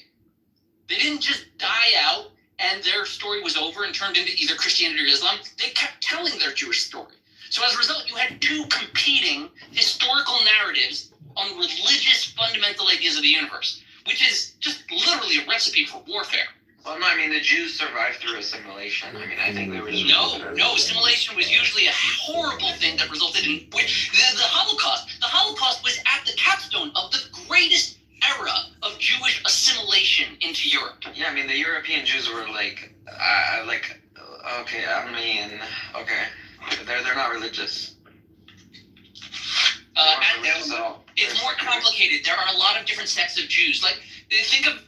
They didn't just die out and their story was over and turned into either Christianity or Islam. They kept telling their Jewish story. So as a result, you had two competing historical narratives on religious fundamental ideas of the universe, which is just literally a recipe for warfare. Well, no, I mean, the Jews survived through assimilation. I mean, I think they were just... No, assimilation was usually a horrible thing that resulted in the Holocaust. The Holocaust was at the capstone of the greatest era of Jewish assimilation into Europe. Yeah, I mean, the European Jews were like, okay, I mean, okay, they're not religious. It's more complicated. There are a lot of different sects of Jews. Like, think of,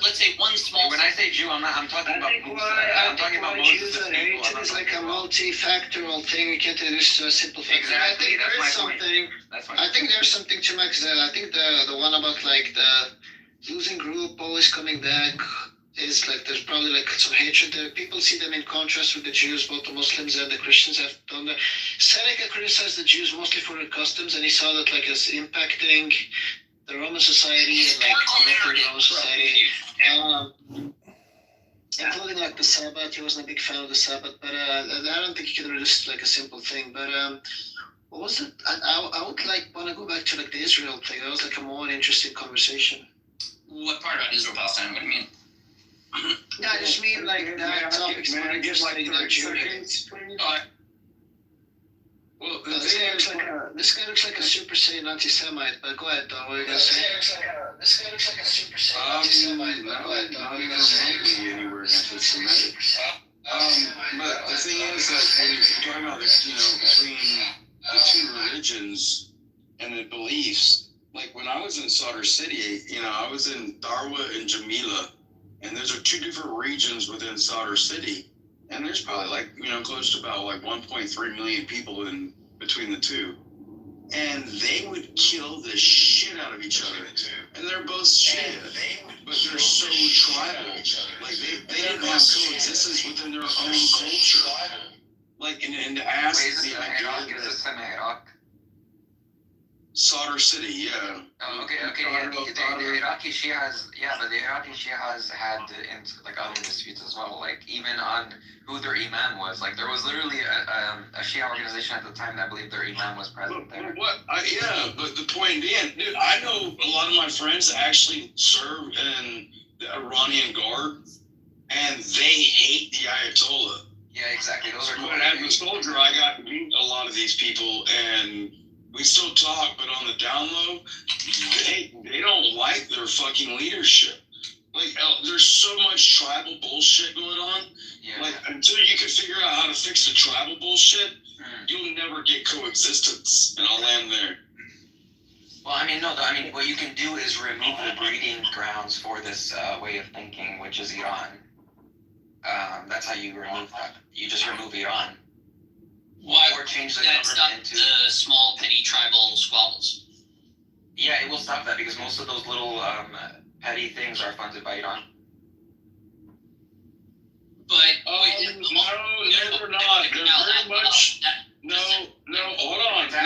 let's say, one small. When I say Jew, I'm talking about most. I'm talking about most Jews of the are people. hated is like a multifactorial thing. You can't reduce to a simple factor. Exactly, I think that's there is my point. something. That's my I think there's something to Max there. I think the one about like the losing group always coming back is like there's probably like some hatred there. People see them in contrast with the Jews. Both the Muslims and the Christians have done that. Seneca criticized the Jews mostly for their customs, and he saw that like as impacting the Roman society and like corrupting the Roman society. Including like the Sabbath. He wasn't a big fan of the Sabbath, but I don't think you can reduce it to like a simple thing. But what was it? I would like want to go back to like the Israel thing. That was like a more interesting conversation. What part about Israel Palestine? What do you mean? Yeah, I just mean like that topic's more interesting than Jewish. Well, This guy looks like a Super Saiyan anti-Semite, but go ahead, Don. What are you gonna say? This guy looks like a Super Saiyan anti-Semite, but go ahead, Don. What are you gonna say? Anywhere anti-Semitic. But the thing is that when you're talking about between the two religions and the beliefs, like when I was in Sadr City, I was in Darwa and Jamila, and those are two different regions within Sadr City. And there's probably like, close to about like 1.3 million people in between the two. And they would kill the shit out of each other. And they're both Shia, but they're so tribal. Like they didn't have coexistence within their own culture. Like, and to ask the idea that Sadr City, yeah. Oh, okay, yeah. The Iraqi Shias, but the Iraqi Shias had like other disputes as well. Like even on who their imam was. Like there was literally a Shia organization at the time that believed their imam was present there. But the point being, dude, I know a lot of my friends that actually serve in the Iranian Guard, and they hate the Ayatollah. Yeah, exactly. Those are cool. As a soldier, I got to meet a lot of these people, and we still talk, but on the down low, they don't like their fucking leadership. Like, there's so much tribal bullshit going on. Yeah. Like, until you can figure out how to fix the tribal bullshit, you'll never get coexistence. And I'll land there. Well, I mean, what you can do is remove the breeding grounds for this way of thinking, which is Iran. That's how you remove that. You just remove Iran. Why? Or change the That's not government into the small petty tribal squabbles. Yeah, it will stop that because most of those little petty things are funded by Iran. But they're not. They're very much. No, hold on. No.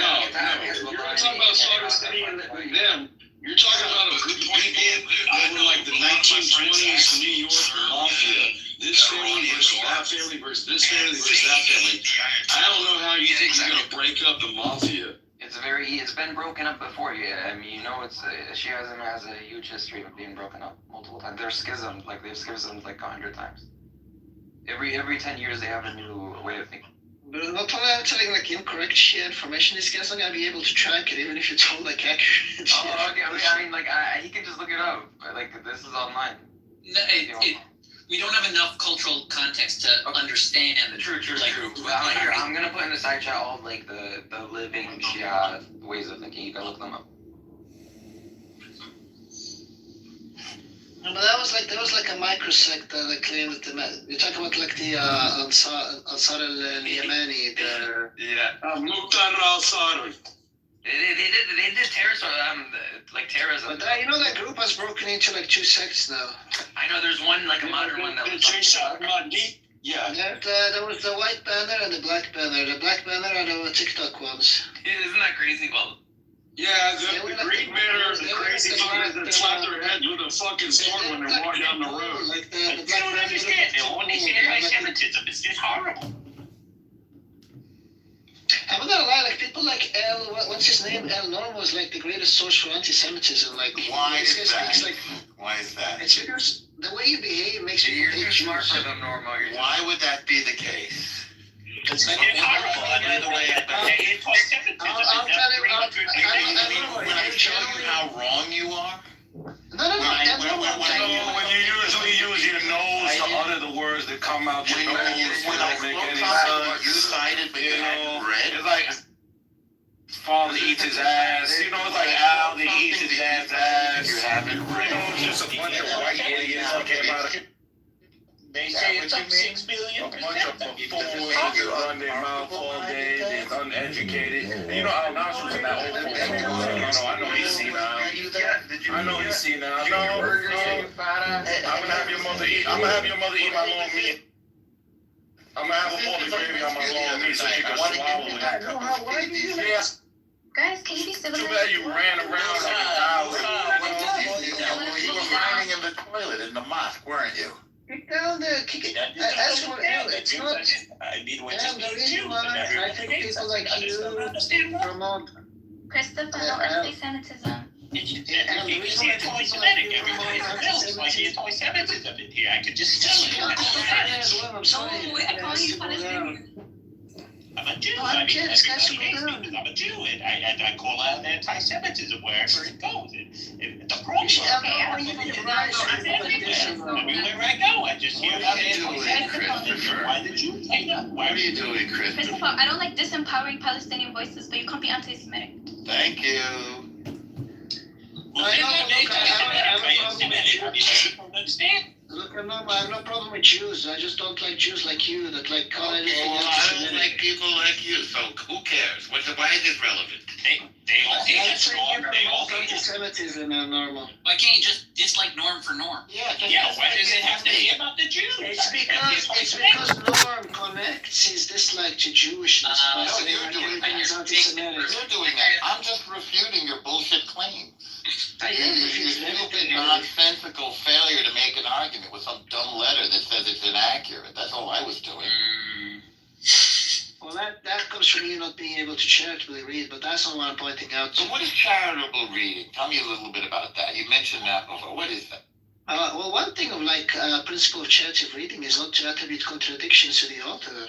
You're talking about Sadr City and them. You're talking about a group of people that were like the 1920s New York Mafia. This family versus that family versus this family versus that family. I don't know how you think you're gonna break up the mafia. It's been broken up before. Yeah, I mean, Shiism has a huge history of being broken up multiple times. They've schismed like 100 times. Every 10 years they have a new way of thinking. But not only I'm telling like incorrect shit information, this guy's not gonna be able to track it even if you told like accurate shit. Oh, okay. I mean, he can just look it up. Like this is online. No, we don't have enough cultural context to understand. True. Well, here, I'm gonna put in the side chat all like the living Shia ways of thinking. You can look them up. No, but that was like a microsect that claimed that you're talking about like the Ansar al-Yamani, the Mukhtar al-Sadr. They did terrorism, like terrorism. But that group has broken into like two sects now. I know there's one, like a modern one that was. Yeah. There was the white banner and the black banner. The black banner are the TikTok ones. Isn't that crazy? Well, yeah, the green banner, the crazy fuckers that slap their heads with a fucking sword when they walk down the road. Like the You black don't banner. understand. When they say anti-Semitism, it's just horrible. I'm not gonna lie, like people like what's his name? El Norm was like the greatest source for anti-Semitism. Like Why this is guy that? speaks, like, Why is that? it's because the way you behave makes people you're hate too smart Jews. for them, Norma. Why would that be the case? It's horrible. By the way, anti-Semitism I'll is tell you, not good. I mean, when I tell you how wrong you are, No, when you usually use your nose to utter the words that come out your nose, when I don't make any spoke something sense. you cited, but you hadn't read. It's like father eats his ass. It's like Al that eats his dad's ass. You haven't read. It's just a bunch of white idiots that came out of. They say it's up 6 billion. A bunch of buffoons that just run their mouth all day, they're uneducated. And Al Nasser was in that old folks. I know he's senile. I know he's senile. No. I'm gonna have your mother eat my long meat. I'm gonna have a bowl of gravy on my long meat so she can swallow it. Yeah. Guys, can you be Too civilized? bad you ran around like a cow. You were hiding in the toilet in the mosque, weren't you? kick down the kick it. That's what it's not. I mean, And the reason why I think people like you promote. Christopher, no anti-Semitism. It's anti-Semitic. Everybody feels like anti-Semitism in here. I could just tell it. I'm sorry. No, I call you Palestinian. I'm a Jew. No, I don't care. This guy's Everybody hates me because I'm a Jew, and I call out anti-Semitism wherever it goes. And the problem is, everywhere I go, I just hear about anti-Semitism. Why the Jews hate us? Why What are you doing, Christopher? Christopher, I don't like disempowering Palestinian voices, but you can't be anti-Semitic. Thank you. Well, they're not anti-Semitic. I mean, I don't understand. Look, I have no problem with Jews. I just don't like Jews like you that like call Okay, anything well, I don't anti-Semitic. like people like you, so who cares? Why is this relevant? They all hate I'm us, saying Norm. you They all promote hate us. anti-Semitism and normal. Why can't you just dislike Norm for Norm? Yeah, Why does it have to be about the Jews? It's because Norm connects his dislike to Jewishness. No, by saying you're doing everything is anti-Semitic. You're doing that. I'm just refuting your bullshit claims. I am Your refusing stupid, anything. nonsensical failure to make an argument with some dumb letter that says it's inaccurate. That's all I was doing. Well, that comes from you not being able to charitably read, but that's not what I'm pointing out. So what is charitable reading? Tell me a little bit about that. You mentioned that before. What is that? Well, one thing of principle of charitable reading is not to attribute contradictions to the author.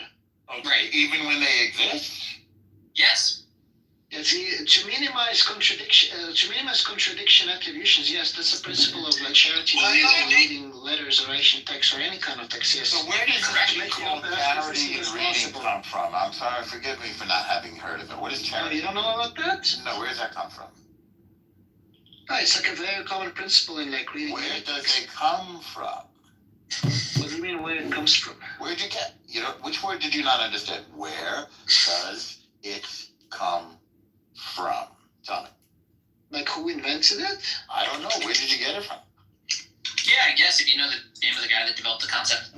Right. Even when they exist? Yes. To minimize contradiction attributions, yes, that's a principle of charity reading letters or ancient text or any kind of text, yes. So where does this thing called charity and reading come from? I'm sorry, forgive me for not having heard of it. What is charity? You don't know about that? No, where does that come from? It's like a very common principle in like reading. Where does it come from? What do you mean where it comes from? Where'd you get? Which word did you not understand? Where does it come from? Tell me. Like who invented it? I don't know. Where did you get it from? Yeah, I guess if you know the name of the guy that developed the concept.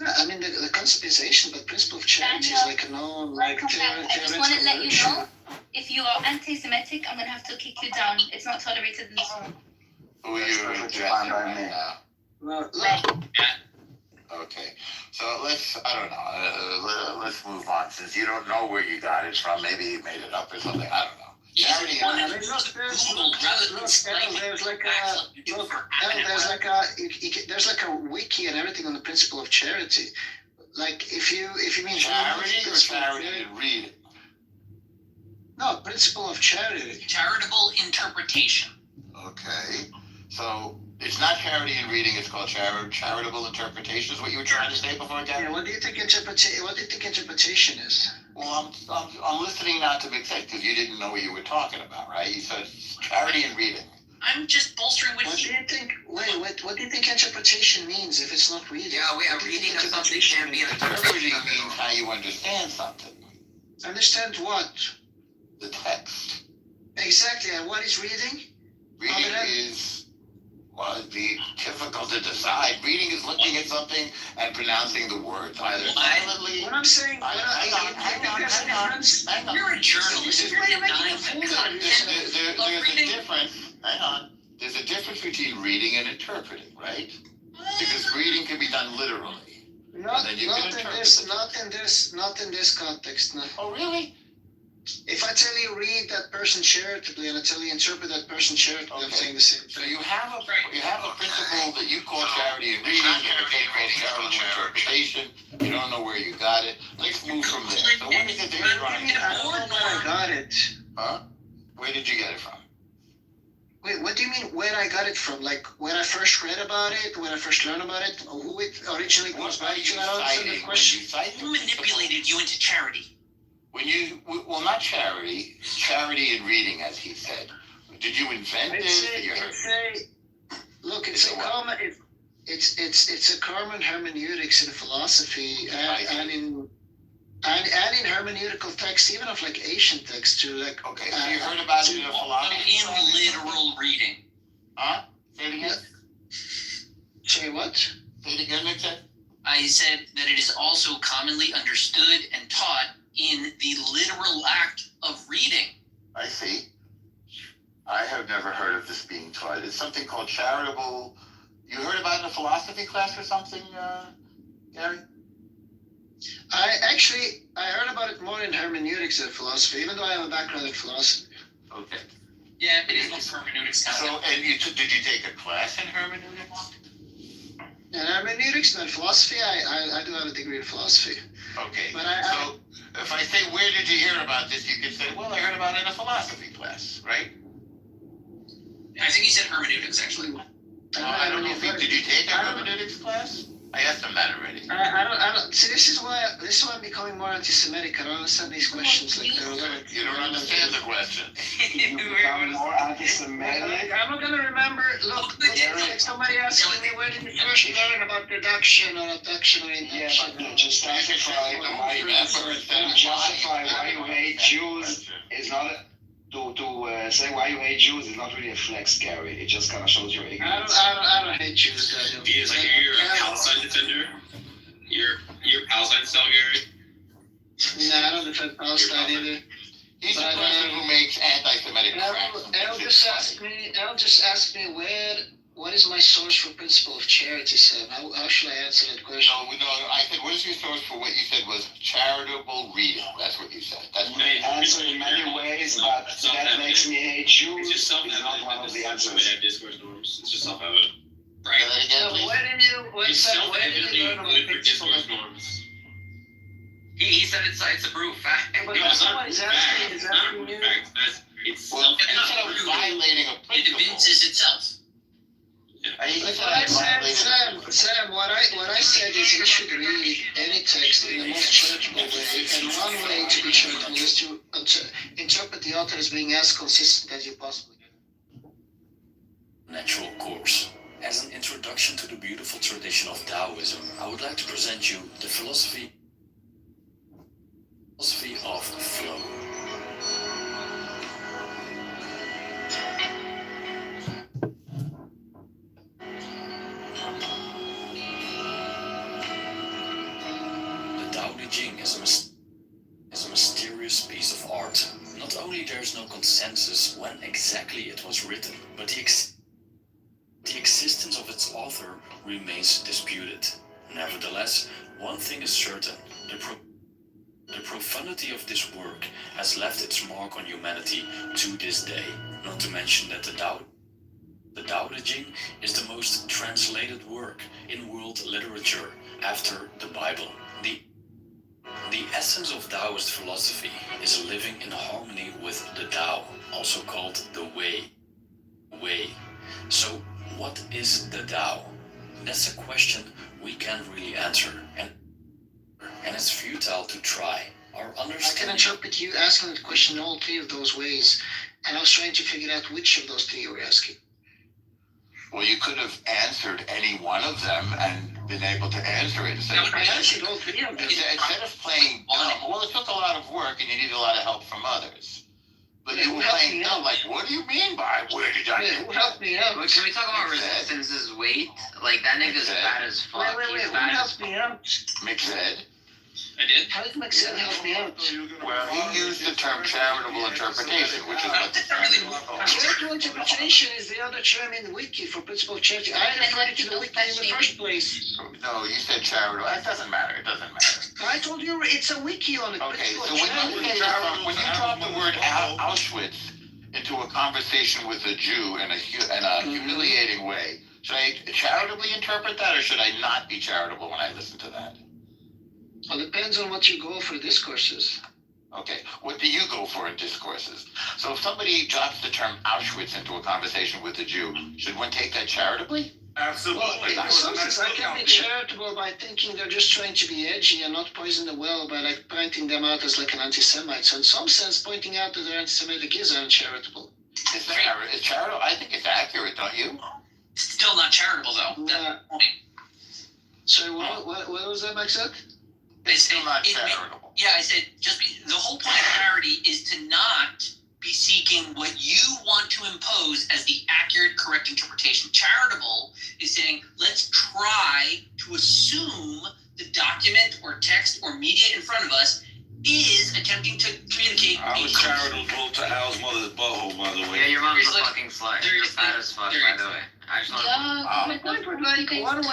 I mean, the concept is Asian, but principle of charity is like a known, like I just want to let you know, if you are anti-Semitic, I'm going to have to kick you down. It's not tolerated in this room. Who are you addressing right now? Okay, so let's move on. Since you don't know where you got it from, maybe you made it up or something. I don't know. Charity. There's like a wiki and everything on the principle of charity. Like if you mean charity or charity and reading. No, principle of charity. Charitable interpretation. Okay, so it's not charity and reading. It's called charitable interpretation. Is what you were trying to say before, Gavin? Yeah. What do you think interpretation is? Well, I'm listening not to make sense because you didn't know what you were talking about, right? You said charity and reading. I'm just bolstering what What do he. you think? Wait, what do you think interpretation means if it's not reading? Yeah, wait, a What do you reading think of something interpretation can be an means? Interpreting means how you understand something. Understand what? The text. Exactly, and what is reading? Reading is, well, it'd be difficult to decide. Reading is looking at something and pronouncing the words, either silently. What I'm saying, Hang on. You're a journalist. This is You're why you're making denying a fool the out of content yourself. of There's a reading. difference. Hang on. There's a difference between reading and interpreting, right? Because reading can be done literally. Not, then you not can in interpret this, it. not in this context. No. Oh, really? If I tell you read that person charitably, and I tell you interpret that person charitably, I'm Okay. saying the same So thing. you have a principle that you call charity and reading, and a thing called charitable interpretation. You don't know where you got it. Let's move from there. So what is it that you're trying to do? I don't know where I got it. Huh? Where did you get it from? Wait, what do you mean where I got it from? Like when I first read about it, when I first learned about it, or who it originally goes What are back you to? I don't understand the citing when you question. cite Who manipulated you into charity? When you, well, not charity, charity and reading, as he said. Did you invent this? Did you heard? Look, it's a common, it's a common hermeneutics in philosophy and in hermeneutical texts, even of like ancient texts too. Like Okay, so you heard about it in a philosophy? In literal reading. Huh? Say it again? Say what? Say it again, Nick? I said that it is also commonly understood and taught in the literal act of reading. I see. I have never heard of this being taught. It's something called charitable. You heard about it in a philosophy class or something, Gary? I heard about it more in hermeneutics than philosophy, even though I have a background in philosophy. Okay. Yeah, it is also hermeneutics kind So, of. and did you take a class in hermeneutics? And hermeneutics and philosophy, I do have a degree in philosophy. Okay. But So, if I say, where did you hear about this? You could say, well, I heard about it in a philosophy class, right? I think he said hermeneutics actually. I don't know. Did you take a hermeneutics class? I asked him that already. I don't. See, this is why I'm becoming more anti-Semitic. I don't understand these questions. Like You don't understand the question. You become more anti-Semitic. I'm not gonna remember. Look, like somebody asking me where did you first learn about deduction or abduction or induction? Yeah, but just justify why you hate Jews is not to say why you hate Jews is not really a flex, Gary. It just kind of shows your ignorance. I don't hate Jews. Because like you're a Palestine defender. You're Palestine style, Gary. No, I don't defend Palestine either. He's the person who makes anti-Semitic cracks. Al just ask me what is my source for principle of charity, Sam? How should I answer that question? No, I said, what is your source for what you said was charitable reading? That's what you said. That's what I answer in many ways, but that makes me hate Jews. It's just It's not one of the answers. discourse norms. It's just self-evident. Say that again, please. Where did It's self-evidently learn about good for principle discourse of norms. He said it's a proof. but No, that's it's not what a he's fact. asking. It's Is not asking a you. fact. It's Well, self-evident. instead of violating a It principle, evinces itself. he Like said what I I said, violated Sam, what I said is you should read any text in the most charitable way, and one way to be charitable is to interpret the author as being as consistent as you possibly can. Natural course. As an introduction to the beautiful tradition of Taoism, I would like to present you the philosophy of flow. The Tao Te Ching is a mysterious piece of art. Not only there is no consensus when exactly it was written, but the existence of its author remains disputed. Nevertheless, one thing is certain: the profundity of this work has left its mark on humanity to this day. Not to mention that the Tao Te Ching is the most translated work in world literature after the Bible. The essence of Taoist philosophy is living in harmony with the Tao, also called the Way. So, what is the Tao? That's a question we can't really answer, and it's futile to try. Our I can understanding. interpret you asking the question in all three of those ways, and I was trying to figure out which of those three you were asking. Well, you could have answered any one of them and been able to answer it. Instead of, I answered all three of them. instead of playing dumb, well, it took a lot of work and you needed a lot of help from others. But you were playing dumb, like, what do you mean by where did I Who helped me out? But can we talk about Resistance's weight? Like, that nigga's bad as fuck. Wait, He's who bad as helped me out? McZed? I did. How did McZed help me out? Well, he used the term charitable interpretation, which is what the Charitable interpretation is the other term in the wiki for principle of charity. I referred to the wiki in the first place. No, you said charitable. It doesn't matter. It doesn't matter. I told you it's a wiki on it. Okay, Principle so of when you charity. drop the word Auschwitz into a conversation with a Jew in a humiliating way, should I charitably interpret that, or should I not be charitable when I listen to that? Well, it depends on what you go for discourses. Okay, what do you go for in discourses? So if somebody drops the term Auschwitz into a conversation with a Jew, should one take that charitably? Absolutely. Well, in some sense, I can be charitable by thinking they're just trying to be edgy and not poison the well by like pointing them out as like an anti-Semite. So in some sense, pointing out that they're anti-Semitic is uncharitable. It's charitable. I think it's accurate, don't you? Still not charitable though. That's the point. So what was that, Max said? It's still not charitable. Yeah, I said the whole point of charity is to not be seeking what you want to impose as the accurate, correct interpretation. Charitable is saying, let's try to assume the document or text or media in front of us is attempting to communicate. I was charitable to Al's mother's butthole, by the way. Yeah, your mom's a fucking slut. You're fat as fuck, by the way. One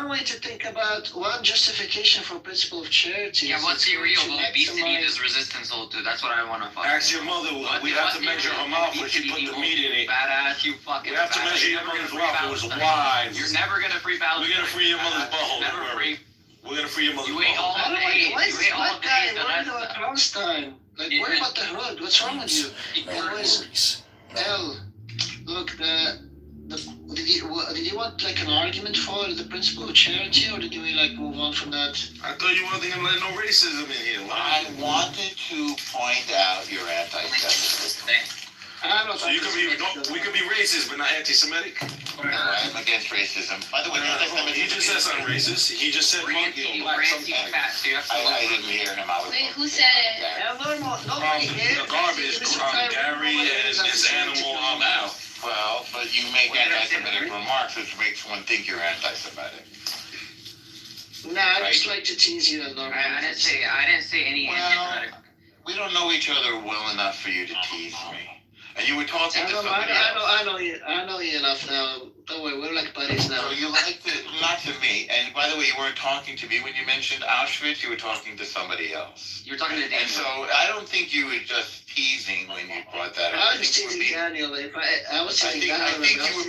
way to think about one justification for principle of charity. Yeah, what's the real obesity does resistance hold to? That's what I want to fucking. Ask your mother. We have to measure her mouth when she put the meat in it. Badass, you fucking. We have to measure your mother's mouth. It was wide. You're never gonna free balance. We're gonna free your mother's butthole. Never free. We're gonna free your mother's You ate all butthole. day. Why is You this ate all black guy day. worried about Palestine? Like, what about the hood? What's wrong with you? Anyways, L, look, did you want like an argument for the principle of charity, or did you like move on from that? I thought you weren't gonna let no racism in here. I wanted to point out your anti-Semitism. So you we could be racist, but not anti-Semitic. No, I'm against racism. By the way, He just said something racist. He just said monkey or black something. I didn't hear him. Wait, who said it? The garbage, Gary and this animal, Al. Well, but you make anti-Semitic remarks, which makes one think you're anti-Semitic. Nah, I just like to tease you. I didn't say any anti-Semitic. We don't know each other well enough for you to tease me. And you were talking to somebody else. I know you enough now. Don't worry, we're like buddies now. So you like to, not to me. And by the way, you weren't talking to me when you mentioned Auschwitz. You were talking to somebody else. You were talking to Daniel. And so I don't think you were just teasing when you brought that up. I was teasing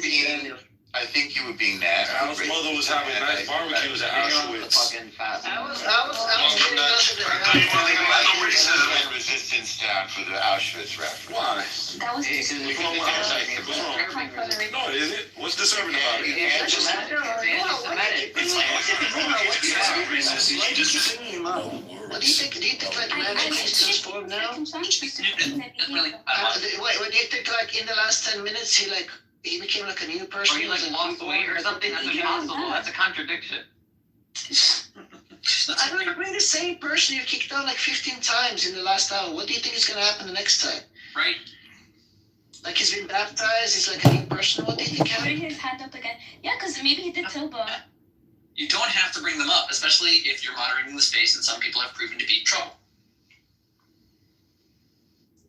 Daniel. I think you were being nasty. Al's mother was having nice barbecues at Auschwitz. I was getting racism and resistance down for the Auschwitz reference. Why? That was No, is it? What's disturbing about it? What do you think? Do you think like magic is transformed now? What do you think like in the last 10 minutes he became like a new person? Or he like lost weight or something? That's impossible. That's a contradiction. I don't know, bring the same person you kicked out like 15 times in the last hour. What do you think is going to happen the next time? Right. Like he's been baptized, he's like a new person. What do you think happened? Putting his hand up again. Yeah, because maybe he did Tilba. You don't have to bring them up, especially if you're moderating the space and some people have proven to be trouble.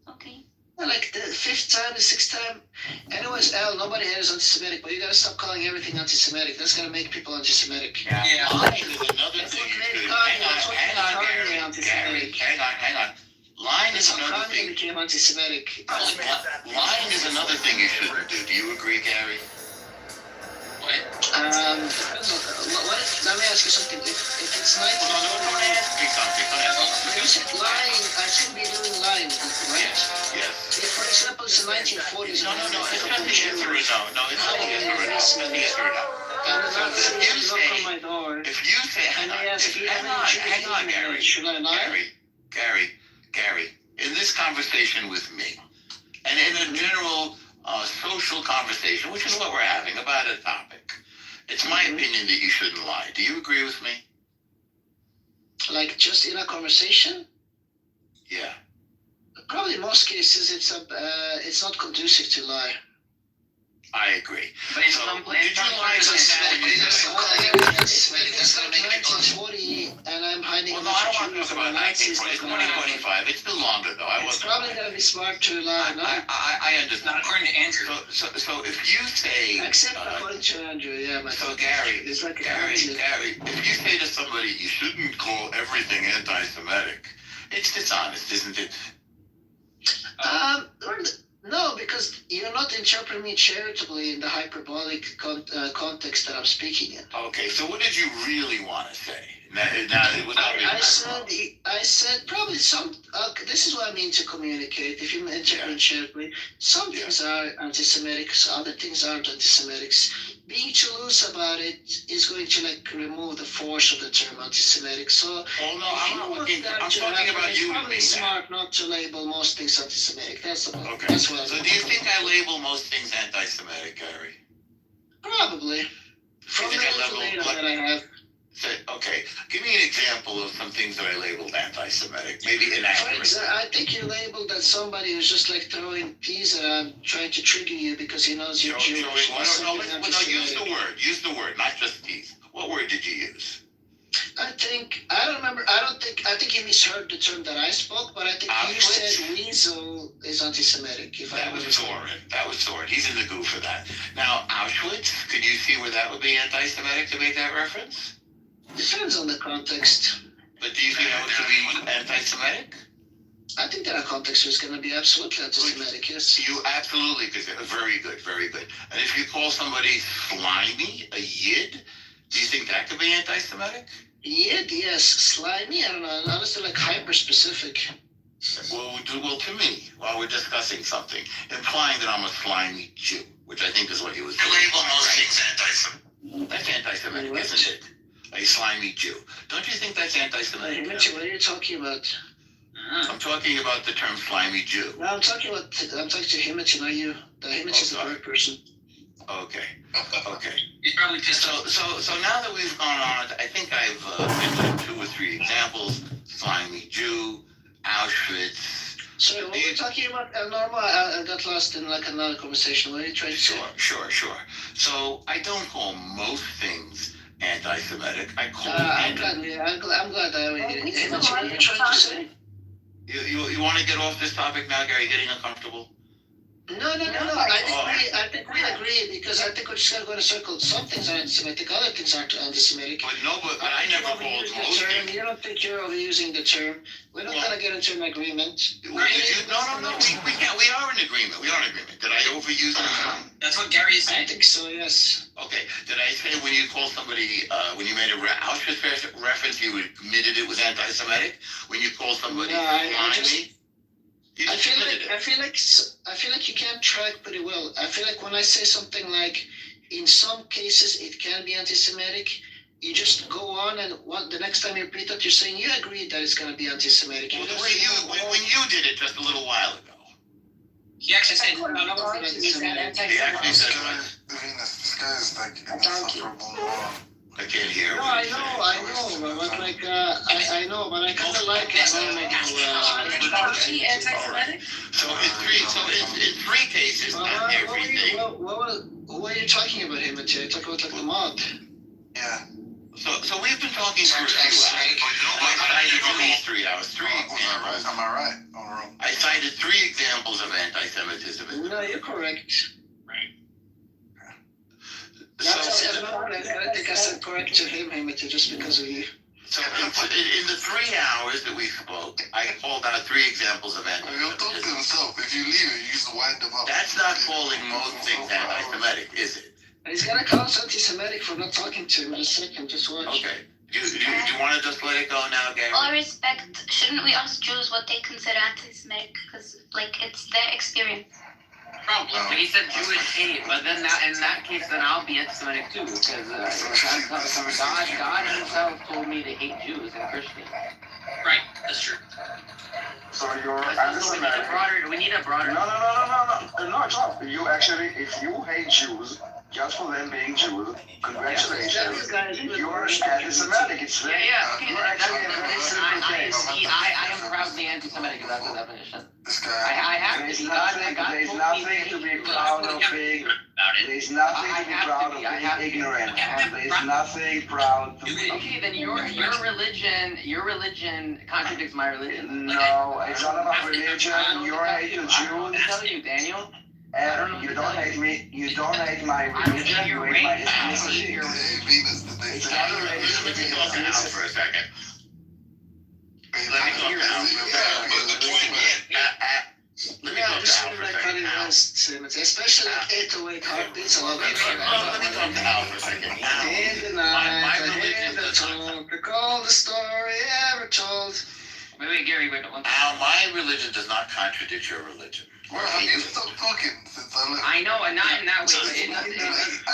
Okay. Like the 5th time, the 6th time. Anyways, Al, nobody here is anti-Semitic, but you gotta stop calling everything anti-Semitic. That's gonna make people anti-Semitic. Yeah. Lying is another thing you should. Hang on. Lying is another thing. Became anti-Semitic. Lying is another thing you shouldn't do. Do you agree, Gary? Let me ask you something. If it's 19... Don't ask me something. You said lying, I shouldn't be doing lying, right? Yes. If, for example, it's the 1940s... No. It's not the answer is no. No, it's not the answer is no. The answer is no. And the Nazis knock on my door. If you say... Hang on, Gary. Should I lie? Gary, in this conversation with me, and in a general social conversation, which is what we're having about a topic, it's my opinion that you shouldn't lie. Do you agree with me? Like just in a conversation? Yeah. Probably in most cases it's not conducive to lie. I agree. But in So, some did you lie to It's like 1940 and I'm hiding Well, no, I don't want to talk about 1940. It's 2025. It's still longer, though. I It's wasn't. probably gonna be smart to lie, no? I understand. Not according to Andrew. So if you say, Except according to Andrew, yeah. so Gary, it's like Gary, if you say to somebody, you shouldn't call everything anti-Semitic, it's dishonest, isn't it? No, because you're not interpreting me charitably in the hyperbolic context that I'm speaking in. Okay, so what did you really want to say? I said probably some. This is what I mean to communicate. If you interpret charitably, some things are anti-Semitic, so other things aren't anti-Semitic. Being too loose about it is going to like remove the force of the term anti-Semitic. So, I'm talking about you. It's probably smart not to label most things anti-Semitic. That's about. Okay. That's what. So do you think I label most things anti-Semitic, Gary? Probably. From the little data that I have. Okay, give me an example of some things that I labeled anti-Semitic, maybe inaccurate. I think you labeled that somebody who's just like throwing peas around trying to trigger you because he knows you're Jewish. Use the word, not just peas. What word did you use? I don't remember, I think he misheard the term that I spoke, but I think you said weasel is anti-Semitic. That was Soren. He's in the goo for that. Now, Auschwitz, could you see where that would be anti-Semitic to make that reference? Depends on the context. But do you think that would be anti-Semitic? I think that our context is going to be absolutely anti-Semitic, yes. You absolutely, because very good, very good. And if you call somebody slimy, a yid, do you think that could be anti-Semitic? Yid, yes. Slimy, I don't know. Honestly, like hyper-specific. Well, to me, while we're discussing something, implying that I'm a slimy Jew, which I think is what he was doing. Label most things anti-Semitic. That's anti-Semitic, isn't it? A slimy Jew. Don't you think that's anti-Semitic? What are you talking about? I'm talking about the term slimy Jew. No, I'm talking to Himich, not you. The Himich is the third person. Okay. He's probably pissed off. So now that we've gone on, I think I've mentioned 2 or 3 examples. Slimy Jew, Auschwitz. So what we're talking about, normal, I got lost in like another conversation. What are you trying to say? Sure. So I don't call most things anti-Semitic. I call I'm glad that we did it. What are you trying to say? You want to get off this topic now, Gary? Getting uncomfortable? No. I think we agree because I think we're just going to circle. Some things are anti-Semitic, other things aren't anti-Semitic. But I never called most things. You don't think you're overusing the term. We're not going to get into an agreement. No. We can't. We are in agreement. Did I overuse the term? That's what Gary is saying. I think so, yes. Okay. Did I say when you call somebody, when you made a Auschwitz reference, you admitted it was anti-Semitic? When you call somebody slimy? I feel like you can't track pretty well. I feel like when I say something like, in some cases it can be anti-Semitic, you just go on and the next time you repeat it, you're saying you agree that it's going to be anti-Semitic. Well, when you did it just a little while ago. He actually said, This guy is like insufferable. I can't hear. No, I know, but like, I know, but I kind of like it. Anti-Semitic? So in 3 cases, not everything. What are you talking about, Himich? You're talking about like the mob. Yeah. So we've been talking for 2 hours. I cited 3 hours. 3 examples. Am I right? I cited 3 examples of anti-Semitism. No, you're correct. So, I think I said correct to him just because of you. So in the 3 hours that we spoke, I called out 3 examples of He'll talk to anti-Semitism. himself. If you leave it, you just wind him up. That's not calling most things anti-Semitic, is it? He's gonna call us anti-Semitic for not talking to him in a second. Just watch. Okay. Do you want to just let it go now, Gary? All respect, shouldn't we ask Jews what they consider anti-Semitic? Because, like, it's their experience. Probably. But he said Jewish hate, but then in that case, then I'll be anti-Semitic too, because God himself told me to hate Jews and Christians. Right. That's true. So you're We anti-Semitic. need a broader. No, Job. You actually, if you hate Jews just for them being Jews, congratulations. You're anti-Semitic. It's very, Okay. you're actually a very simple case. I am proudly anti-Semitic. If that's the definition. This guy. I have There's to be. nothing to be proud of being. There's nothing to be proud of being ignorant. There's nothing proud to be. Okay, then your religion contradicts my religion. No, it's not about religion. You're hate to I Jews. tell you, Daniel. And you don't hate me. You don't hate my religion. You hate my ethnicity. Venus, did they It's say? not a Let me talk to Al for a second. Let me talk to Al for a second. But the point is, Let me Yeah, talk this to Al one for a I second. can Al. invest in it, especially 808 heartbeats. I love it. Let me talk to Al for a second. Al, In the my night, I hear religion the does not. talk, recall the story ever told. Wait, Gary, wait. Al, my religion does not contradict your religion. well, have you stopped talking since I left? I know, and not in that way. But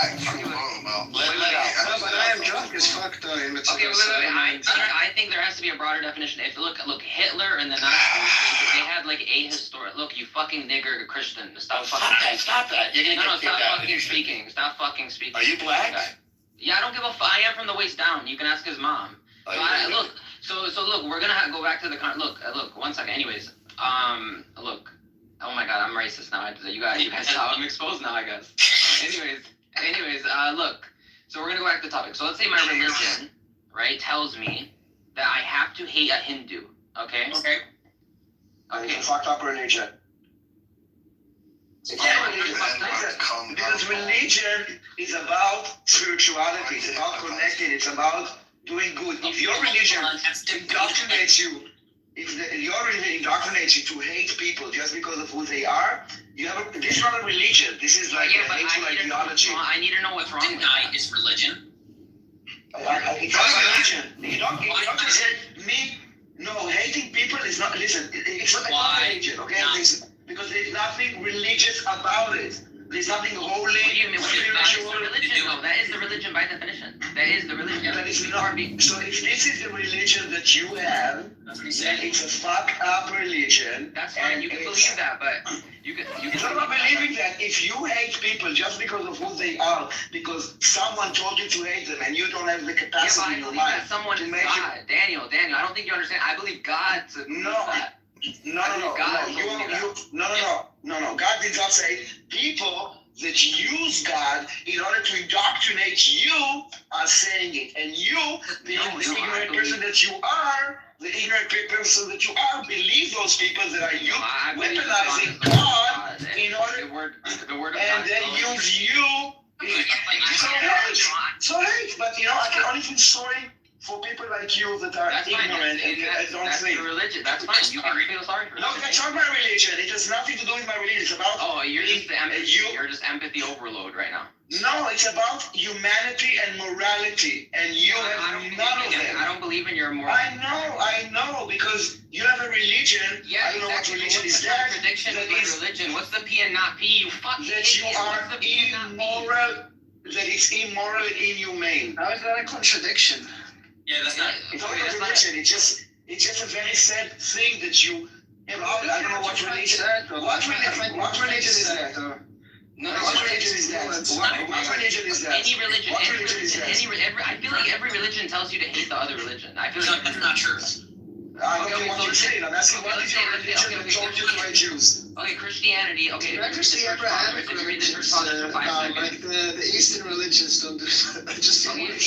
Actual about. Let No, Al. but I am drunk as fuck though. In Okay, wait. I think there has to be a broader definition. If look, Hitler and the Nazis, they had like a historic. Look, you fucking nigger Christian. Stop fucking. Stop that. You're gonna No, get kicked stop out. fucking speaking. Stop fucking speaking. Are you black? Yeah, I don't give a fuck. I am from the waist down. You can ask his mom. Look, so look, we're gonna go back to the look. 1 second. Anyways, look. Oh my god, I'm racist now. You guys saw I'm exposed now, I guess. Anyways, look. So we're gonna go back to the topic. So let's say my religion, right, tells me that I have to hate a Hindu. Okay. It's a fucked up religion. Because religion is about spirituality. It's about connecting. It's about doing good. If your religion indoctrinates you, your religion indoctrinates you to hate people just because of who they are, this is not a religion. This is like a hateful ideology. I need to know what's wrong with that. Is religion. It's not religion. You don't just say me. No, hating people is not. Listen, it's not a religion, okay? Because there's nothing religious about it. There's nothing holy, What do you mean? spiritual. Religion, though. That is the religion by definition. That is the religion. But it's not. So if this is the religion that you have, then it's a fucked up religion. That's fine. You can believe that, but you can. It's not about believing that. If you hate people just because of who they are, because someone told you to hate them, and you don't have the capacity in your mind that someone to is make God. Daniel, I don't think you understand. I believe God to that. No. God did not say people that use God in order to indoctrinate you are saying it. And you, the ignorant person that you are, believe those people that are you weaponizing God in order and then use you. So hate. But I can only feel sorry for people like you that are ignorant and don't think. That's religion. That's fine. You can feel sorry for No, that's not my religion. It has nothing to do with my religion. It's about you're just empathy overload right now. No, it's about humanity and morality, and you have none of them. I don't believe in your morality. I know, because you have a religion. Yeah, I don't know what religion is that. Contradiction with my religion. What's the P and not P? You fucking that you are immoral. That it's immoral and inhumane. How is that a contradiction? Yeah, that's not. It's not a contradiction. It's just a very sad thing that you. I don't know what religion. What religion is that? What religion is that? What religion is that? Any religion. What religion is that? I feel like every religion tells you to hate the other religion. I feel like That's not true. I don't know what you're saying. I'm asking what is your religion that told you to hate Jews? Okay, Christianity. Okay, Actually, Abrahamic religions, like the Eastern religions don't do that. Just What is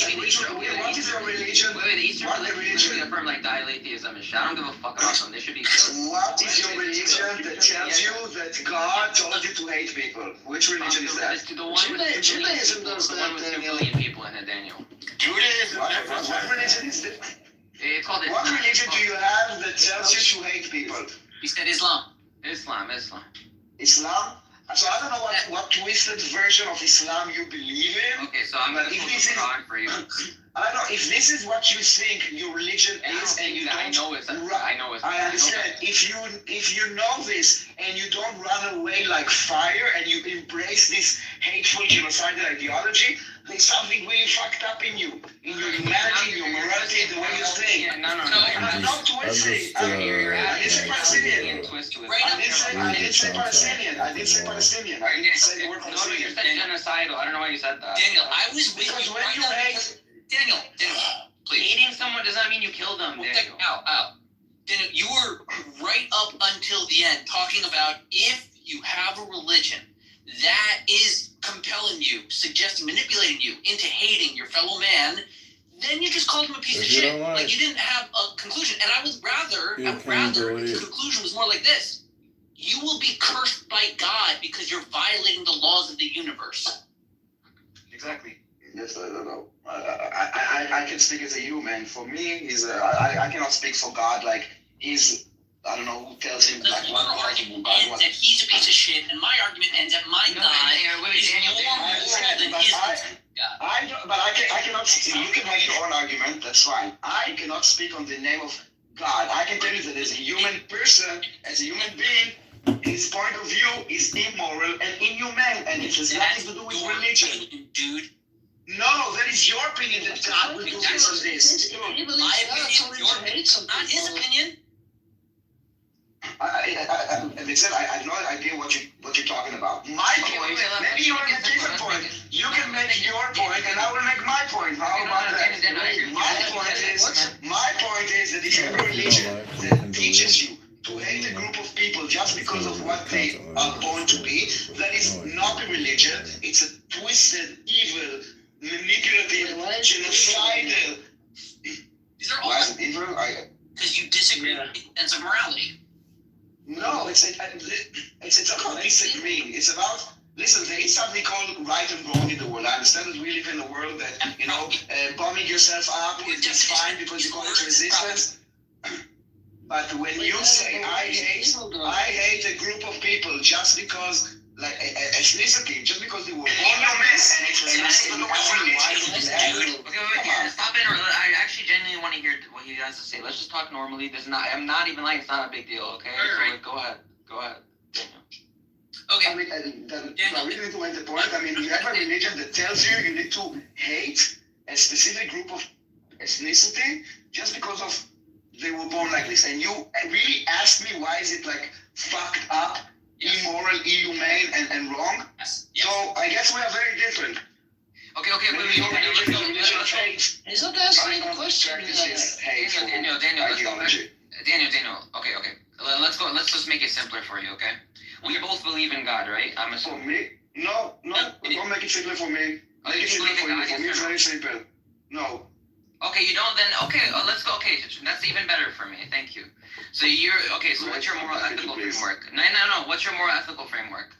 your religion? Wait, the Eastern religion affirm like dialetheism and shit. I don't give a fuck about them. They should be killed. What is your religion that tells you that God told you to hate people? Which religion is that? The one with Judaism does the one with 2 billion people in it, Daniel. Judaism. What religion is that? It's called What religion do you have that tells you to hate people? He said Islam. Islam. Islam? So I don't know what twisted version of Islam you believe in. Okay, so I'm gonna pull the Quran for you. I know if this is what you think your religion is, and you don't. I know it's. I understand. If you know this and you don't run away like fire and you embrace this hateful genocidal ideology, there's something really fucked up in you, in your humanity, in your morality, the way you think. No. I'm not twisting. I didn't say Palestinian. I didn't say Palestinian. I didn't say Palestinian. I didn't say the word Palestinian. You said genocidal. I don't know why you said that. Daniel, I was with Because you when you hate. Daniel, please. Hating someone does not mean you kill them. Daniel, you were right up until the end talking about if you have a religion that is compelling you, suggesting, manipulating you into hating your fellow man, then you just called him a piece of shit. Like you didn't have a conclusion. And I would rather the conclusion was more like this. You will be cursed by God because you're violating the laws of the universe. Exactly. Yes, I don't know. I can speak as a human. For me, I cannot speak for God. Like I don't know who tells him like your argument ends that he's a piece of shit, and my argument ends that my God is more moral than his God. But I cannot. You can have your own argument. That's fine. I cannot speak on the name of God. I can tell you that as a human person, as a human being, his point of view is immoral and inhumane, and it has nothing to do with religion. Dude. No, that is your opinion that God will do this and this. My opinion, your opinion, not his opinion. I have no idea what you're talking about. My point, maybe you have a different point. You can make your point, and I will make my point. How about that? My point is that if you have a religion that teaches you to hate a group of people just because of what they are born to be, that is not a religion. It's a twisted, evil, manipulative, genocidal. These are all because you disagree with the sense of morality. No, it's about disagreeing. It's about listen. There is something called right and wrong in the world. I understand that we live in a world that bombing yourself up is fine because you call it resistance. But when you say I hate a group of people just because. Like ethnicity, just because they were born on this, and it's nothing to do with religion. Okay, stop it. I actually genuinely want to hear what he has to say. Let's just talk normally. I'm not even lying. It's not a big deal. Okay. Right. So, go ahead, Daniel. Okay. I mean, I really need to make the point. I mean, you have a religion that tells you need to hate a specific group of ethnicity just because of they were born like this, and you really asked me why is it like fucked up. Yes. Immoral, inhumane, and wrong. Yes. So I guess we are very different. Okay. Let's go. He's not answering the question. Daniel. Okay. Let's go. Let's just make it simpler for you. Okay. We both believe in God, right? I'm assuming. For me? No. Don't make it simpler for me. Make it simpler for you. For me, it's very simple. No. Okay, you don't then. Okay, let's go. Okay, that's even better for me. Thank you. So so what's your moral ethical framework? No. What's your moral ethical framework?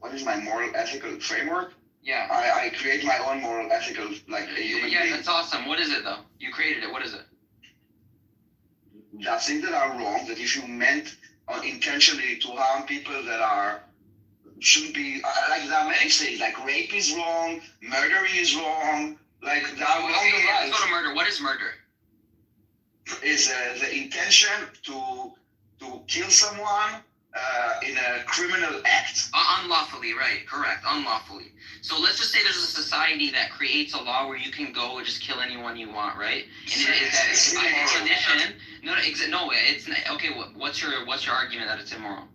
What is my moral ethical framework? Yeah. I create my own moral ethical, like a human being. Yeah, that's awesome. What is it though? You created it. What is it? The things that are wrong, that if you meant intentionally to harm people that shouldn't be, like there are many things, like rape is wrong, murder is wrong, like there are wrong and right. Let's go to murder. What is murder? Is the intention to kill someone in a criminal act. Unlawfully, right, correct, unlawfully. So let's just say there's a society that creates a law where you can go and just kill anyone you want, right? And it's by definition, it's not, okay, what's your argument that it's immoral?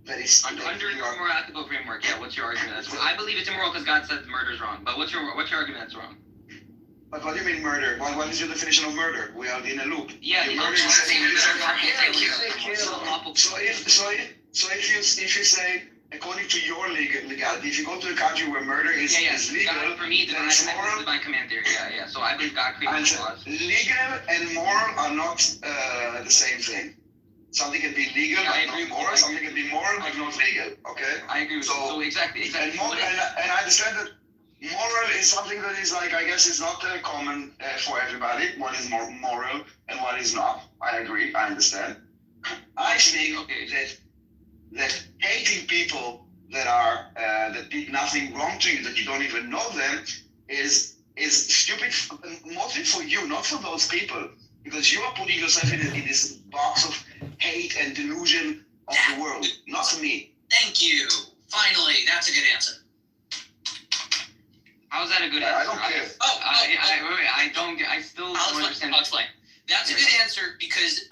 That is under your moral ethical framework, yeah, what's your argument that's wrong? I believe it's immoral because God said murder is wrong, but what's your argument that's wrong? But what do you mean murder? What is your definition of murder? We are in a loop. Yeah, murder is So if you say according to your legality, if you go to a country where murder is legal, God, for me, then it's moral. Divine command theory. Yeah. So I believe God created laws. Legal and moral are not the same thing. Something can be legal but not moral. Something can be moral but not legal. Okay. I agree. So exactly. And I understand that. Moral is something that is like, I guess it's not common for everybody. What is more moral and what is not. I agree. I understand. I think that hating people that did nothing wrong to you, that you don't even know them, is is stupid, mostly for you, not for those people, because you are putting yourself in this box of hate and delusion of the world, not me. Thank you. Finally, that's a good answer. How is that a good answer? I don't care. I still don't understand. I'll explain. That's a good answer because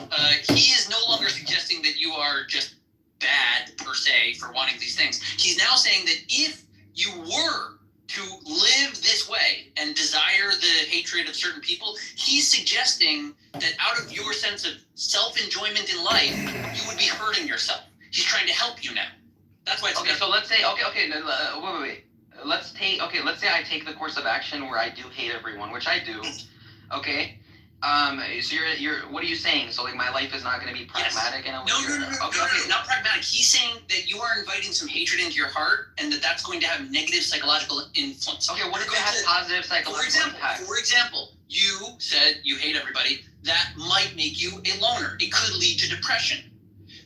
he is no longer suggesting that you are just bad per se for wanting these things. He's now saying that if you were to live this way and desire the hatred of certain people, he's suggesting that out of your sense of self-enjoyment in life, you would be hurting yourself. He's trying to help you now. That's why it's okay. So let's say wait. Let's say I take the course of action where I do hate everyone, which I do. Okay. So you're what are you saying? So like my life is not going to be pragmatic and no, not pragmatic. He's saying that you are inviting some hatred into your heart, and that's going to have negative psychological influence. Okay, what if it has positive psychological impact? For example, you said you hate everybody. That might make you a loner. It could lead to depression.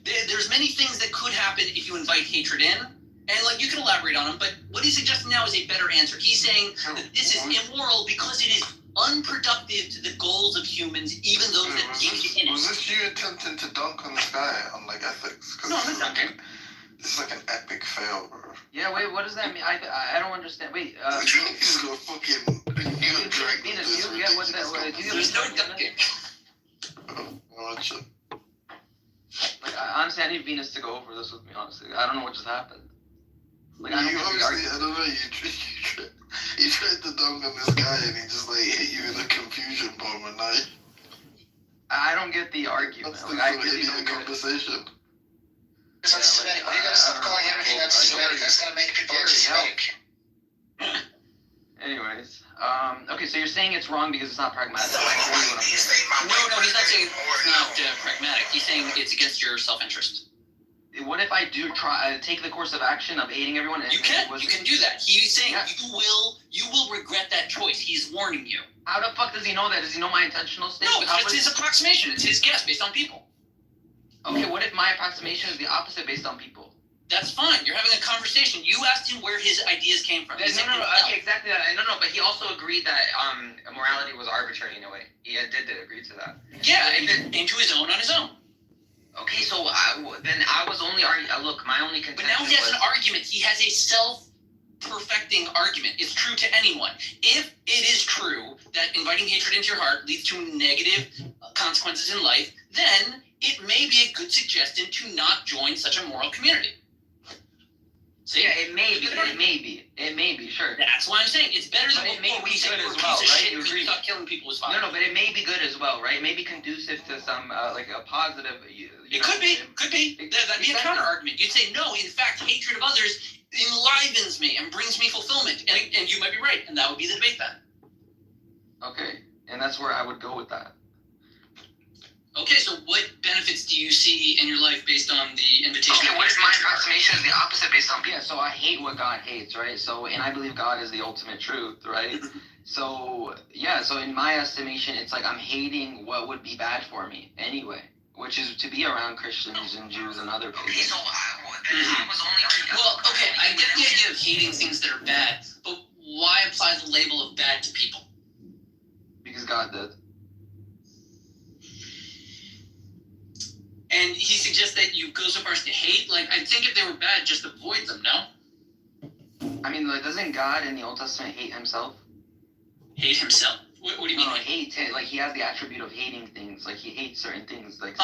There's many things that could happen if you invite hatred in. And like you can elaborate on them, but what he's suggesting now is a better answer. He's saying that this is immoral because it is unproductive to the goals of humans, even those that engage in it. Was this you attempting to dunk on this guy on like ethics? No, I'm not dunking. This is like an epic fail, bro. Yeah, wait, what does that mean? I don't understand. Wait, he's gonna fucking Venus, you get what that? There's no dunking. Like, honestly, I need Venus to go over this with me. Honestly, I don't know what just happened. Like, I don't know. You tried to dunk on this guy and he just like hit you in a confusion bomb at night. I don't get the argument. That's I really don't get conversation. It's anti-Semitic. Why you gotta stop calling everything anti-Semitic? That's gonna make people anti-Semitic. Anyways, okay, so you're saying it's wrong because it's not pragmatic. No, he's not saying it's not pragmatic. He's saying it's against your self-interest. What if I do try take the course of action of hating everyone? And you can do that. He's saying you will regret that choice. He's warning you. How the fuck does he know that? Does he know my intentional state? No, it's his approximation. It's his guess based on people. Okay, what if my approximation is the opposite based on people? That's fine. You're having a conversation. You asked him where his ideas came from. No, okay, exactly that. No, but he also agreed that morality was arbitrary in a way. He did agree to that. Yeah, and to his own on his own. Okay, so then I was only look, my only contention. But now he has an argument. He has a self-perfecting argument. It's true to anyone. If it is true that inviting hatred into your heart leads to negative consequences in life, then it may be a good suggestion to not join such a moral community. See? Yeah, it may be, sure. That's why I'm saying it's better than it may be good as well, right? You agree? Stop killing people was fine. No, but it may be good as well, right? It may be conducive to some like a positive. It could be. That'd be a counter argument. You'd say no. In fact, hatred of others enlivens me and brings me fulfillment, and you might be right, and that would be the debate then. Okay, and that's where I would go with that. Okay, so what benefits do you see in your life based on the invitation? Okay, what if my approximation is the opposite based on people? Yeah, so I hate what God hates, right? So, and I believe God is the ultimate truth, right? So, yeah, so in my estimation, it's like I'm hating what would be bad for me anyway, which is to be around Christians and Jews and other people. Okay, so I was only... Well, okay, I get the idea of hating things that are bad, but why apply the label of bad to people? Because God did. And he suggests that you go so far as to hate. Like, I think if they were bad, just avoid them, no? I mean, like, doesn't God in the Old Testament hate himself? Hate himself? What do you mean? No, hate. Like, he has the attribute of hating things. Like, he hates certain things. Like.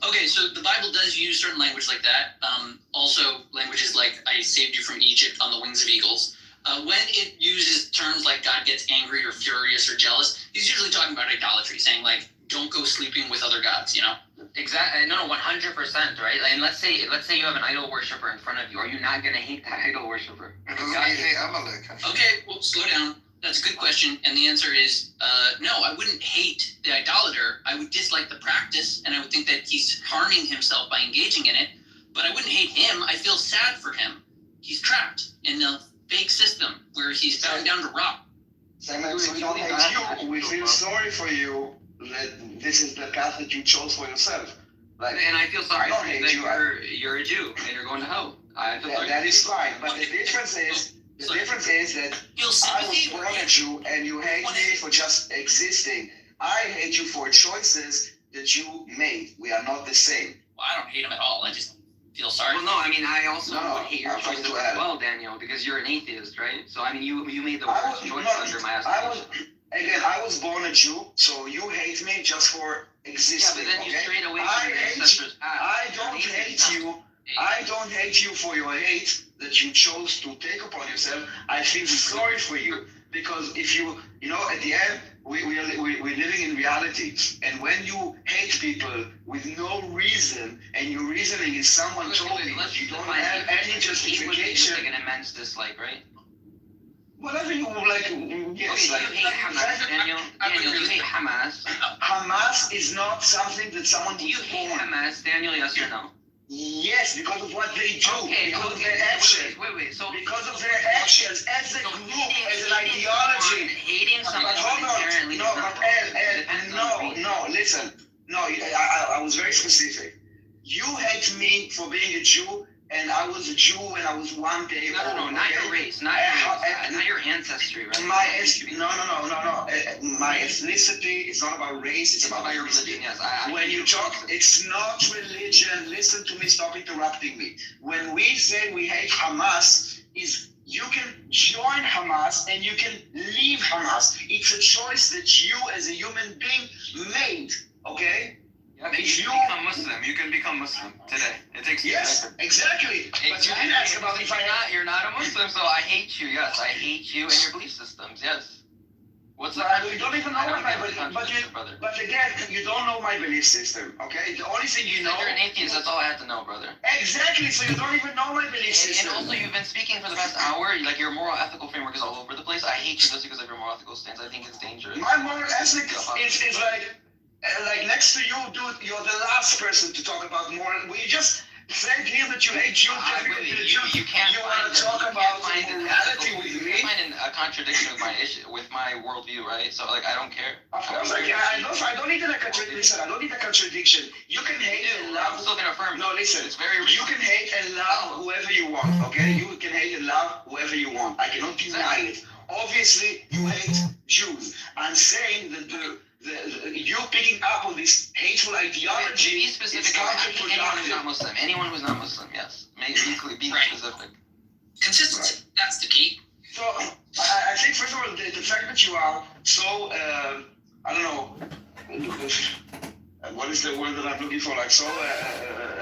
Okay, so the Bible does use certain language like that. Also, languages like, I saved you from Egypt on the wings of eagles. When it uses terms like God gets angry or furious or jealous, he's usually talking about idolatry, saying, like, don't go sleeping with other gods, you know? Exactly. No, 100%, right? And let's say you have an idol worshiper in front of you. Are you not gonna hate that idol worshiper? Okay, well, slow down. That's a good question, and the answer is no. I wouldn't hate the idolater. I would dislike the practice, and I would think that he's harming himself by engaging in it. But I wouldn't hate him. I feel sad for him. He's trapped in a fake system where he's bound down to rot. Simon, so we don't hate you. We feel sorry for you. That this is the path that you chose for yourself. Like, and I feel sorry for you that you're a Jew and you're going to hell. That is fine, but the difference is The difference is that Feel I was sympathy born a Jew and you hate me for just existing. I hate you for choices that you made. We are not the same. Well, I don't hate him at all. I just feel sorry. Well, no, I mean, I also No, would hate your I'm choices talking as to well, Daniel, because you're an atheist, right? So, I mean, you made the I worst was- choice no, under my I was, estimation. again, I was born a Jew, so you hate me just for Yeah, existing. but then you okay? strayed away I from your hate ancestors' path. I You're an don't atheist hate now. you. I don't hate you for your hate that you chose to take upon yourself. I feel sorry for you because if you know, at the end, we're living in reality. And when you hate people with no reason, and your reasoning is someone told you Let's you don't define have hatred. any Hate would be just justification, like an immense dislike, right? whatever you like, yes. Okay, like, do you hate Hamas, Daniel? Daniel, do you hate Hamas? Hamas is not something that someone Do you was hate born. Hamas, Daniel, yes or no? Yes, because of what they do, Okay, because of okay, their actions. wait, so... Because of their actions as a So group, hating- as an hating ideology. someone- Hating someone But hold inherently on, no, does not but wrong. It depends on reason. no, listen. No, I was very specific. You hate me for being a Jew, and I was a Jew when I was 1 day No, old. not okay? your race, not your ancestry, right? No. My ethnicity is not about race, it's about your religion, yes. I when you talk, it's not religion. Listen to me, stop interrupting me. When we say we hate Hamas, is you can join Hamas and you can leave Hamas. It's a choice that you as a human being made, okay? Yeah, but If you you- can become Muslim. You can become Muslim today. It takes Yes, exactly. But you didn't ask about if You're not a Muslim, so I hate you, yes. I hate you and your belief systems, yes. What's the You don't even know what my belief, but again, you don't know my belief system, okay? The only thing you know. You're an atheist, that's all I have to know, brother. Exactly, so you don't even know my belief And system. also, you've been speaking for the past hour, like your moral ethical framework is all over the place. I hate you just because of your moral ethical stance. I think it's dangerous. My moral ethic is like next to you, dude. You're the last person to talk about moral. We just said here that you hate Jews just because you're a Jew. You can't You want to talk about morality with You me? can't find a contradiction with my issue, with my worldview, right? So, like, I don't care. Of course, I don't need a contradiction. I don't need a contradiction. You can hate and I'm love. still gonna affirm. No, listen. It's very You can hate and love whoever you want, okay? You can hate and love whoever you want. I cannot deny it. Obviously, you hate Jews. I'm saying that you picking up on this hateful ideology Be is specific. Anyone who's not counterproductive. Muslim. Anyone who's not Muslim, yes. Be specific. Consistency. That's the key. So, I think, first of all, the fact that you are so, I don't know, what is the word that I'm looking for? Like, so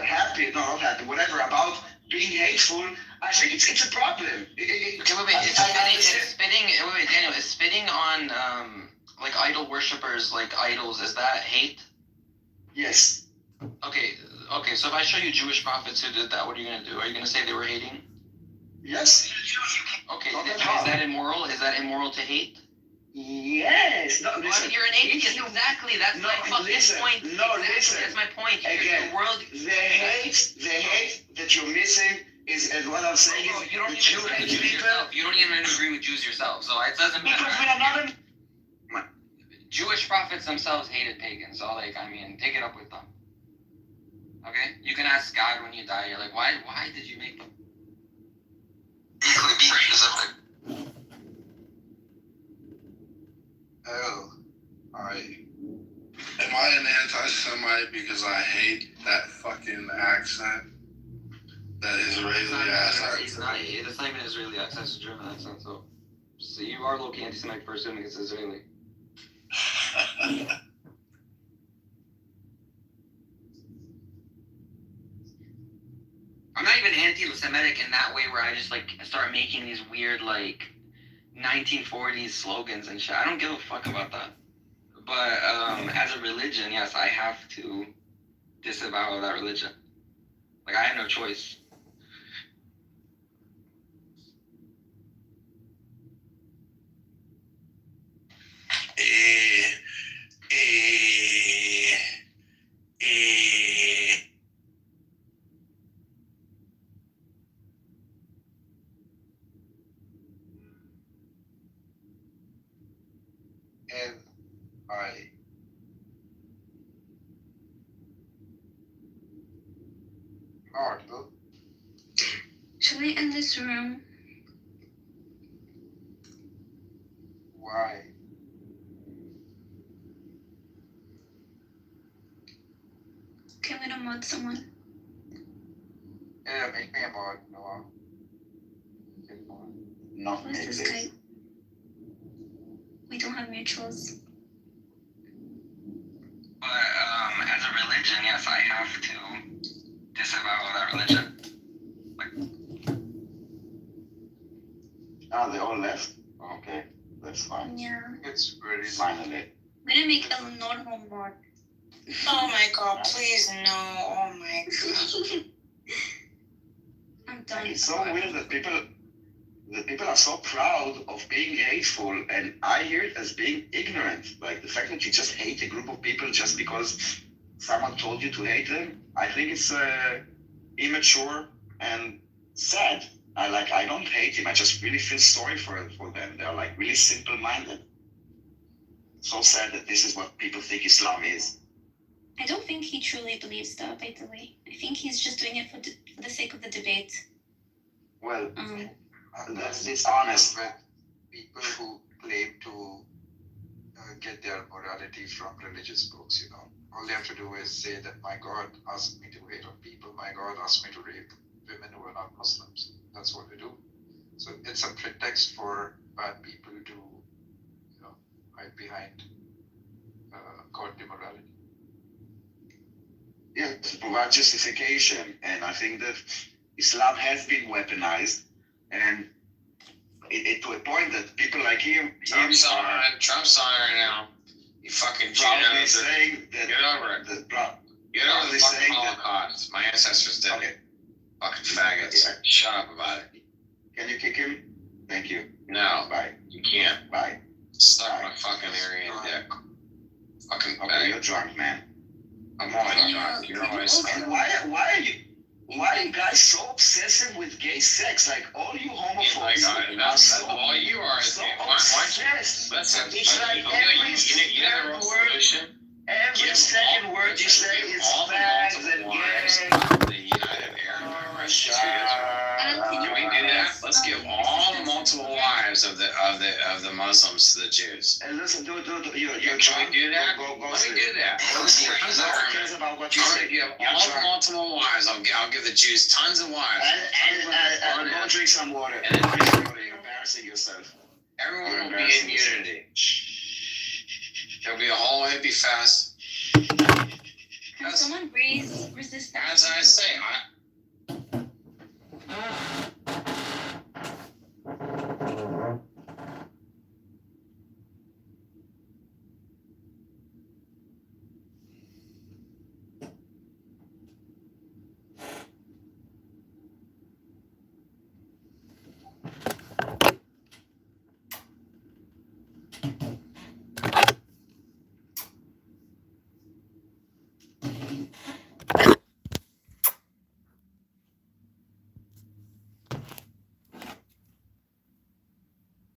happy, no, not happy, whatever, about being hateful, I think it's a problem. Okay, wait, Daniel, is spitting on, like, idol worshippers, like idols, is that hate? Yes. Okay, so if I show you Jewish prophets who did that, what are you going to do? Are you going to say they were hating? Yes. Okay, is that immoral? Is that immoral to hate? Yes. No, listen. You're an atheist, exactly. That's my fucking point. Listen. That's my point. Again, The world. the hate that you're missing is, and what I'm saying is, You don't that you even agree hate with Jews people. yourself. You don't even agree with Jews yourself, so it doesn't matter. Because we are not Jewish prophets themselves hated pagans, so like, I mean, take it up with them. Okay? You can ask God when you die, you're like, why did you make them? Be specific. Oh, alright. Am I an anti-Semite because I hate that fucking accent? That Israeli accent? It's not even Israeli accent, it's a German accent, so you are low-key anti-Semitic for assuming it's Israeli. I'm not even anti-Semitic in that way where I just like start making these weird like 1940s slogans and shit. I don't give a fuck about that. But as a religion, yes, I have to disavow that religion. Like I have no choice. And alright. Hard, though. Should we end this room? Why? Okay, I'm gonna mod someone. Yeah, make me a mod. No, Not Who's me, this please. guy? We don't have mutuals. But as a religion, yes, I have to disavow that religion. Ah, they all left? Okay, that's fine. Yeah. it's very Finally. I'm gonna make a normal mod. Oh my god, please no. Oh my god. I'm done. It's so weird that people are so proud of being hateful, and I hear it as being ignorant. Like the fact that you just hate a group of people just because someone told you to hate them. I think it's immature and sad. I don't hate him. I just really feel sorry for them. They're like really simple-minded. So sad that this is what people think Islam is. I don't think he truly believes that, by the way. I think he's just doing it for the sake of the debate. Well, that's dishonest. With people who claim to get their morality from religious books, you know. All they have to do is say that my God asked me to hate on people, my God asked me to rape women who are not Muslims. That's what they do. So it's a pretext for bad people to, you know, hide behind godly morality. Yeah, to provide justification, and I think that Islam has been weaponized, and it to a point that people like him Trump's on right now. You fucking probably Gino. saying that Get over it. Get over the fucking Holocaust. My ancestors did it. Fucking faggots. Shut up about it. Can you kick him? Thank you. No. Bye. You can't. Bye. Suck my fucking Aryan dick. Fucking Okay, faggot. you're drunk, man. I'm always drunk. You're always And why are you guys so obsessive with gay sex? Like all you homophobes that's all you are. so Obsessed. Listen, it's like every second word, every second word you say is fags and gays. The United Arab Emirates. Can we do that? Let's give all the multiple wives of the Muslims to the Jews. And listen, you're Can we do that? Let me do that. I'm I'm gonna give all the multiple wives. I'll give the Jews tons of wives. And go drink some water. You're embarrassing yourself. Everyone will be in unity. There'll be a whole hippie fest. Can someone raise resistance? As I say,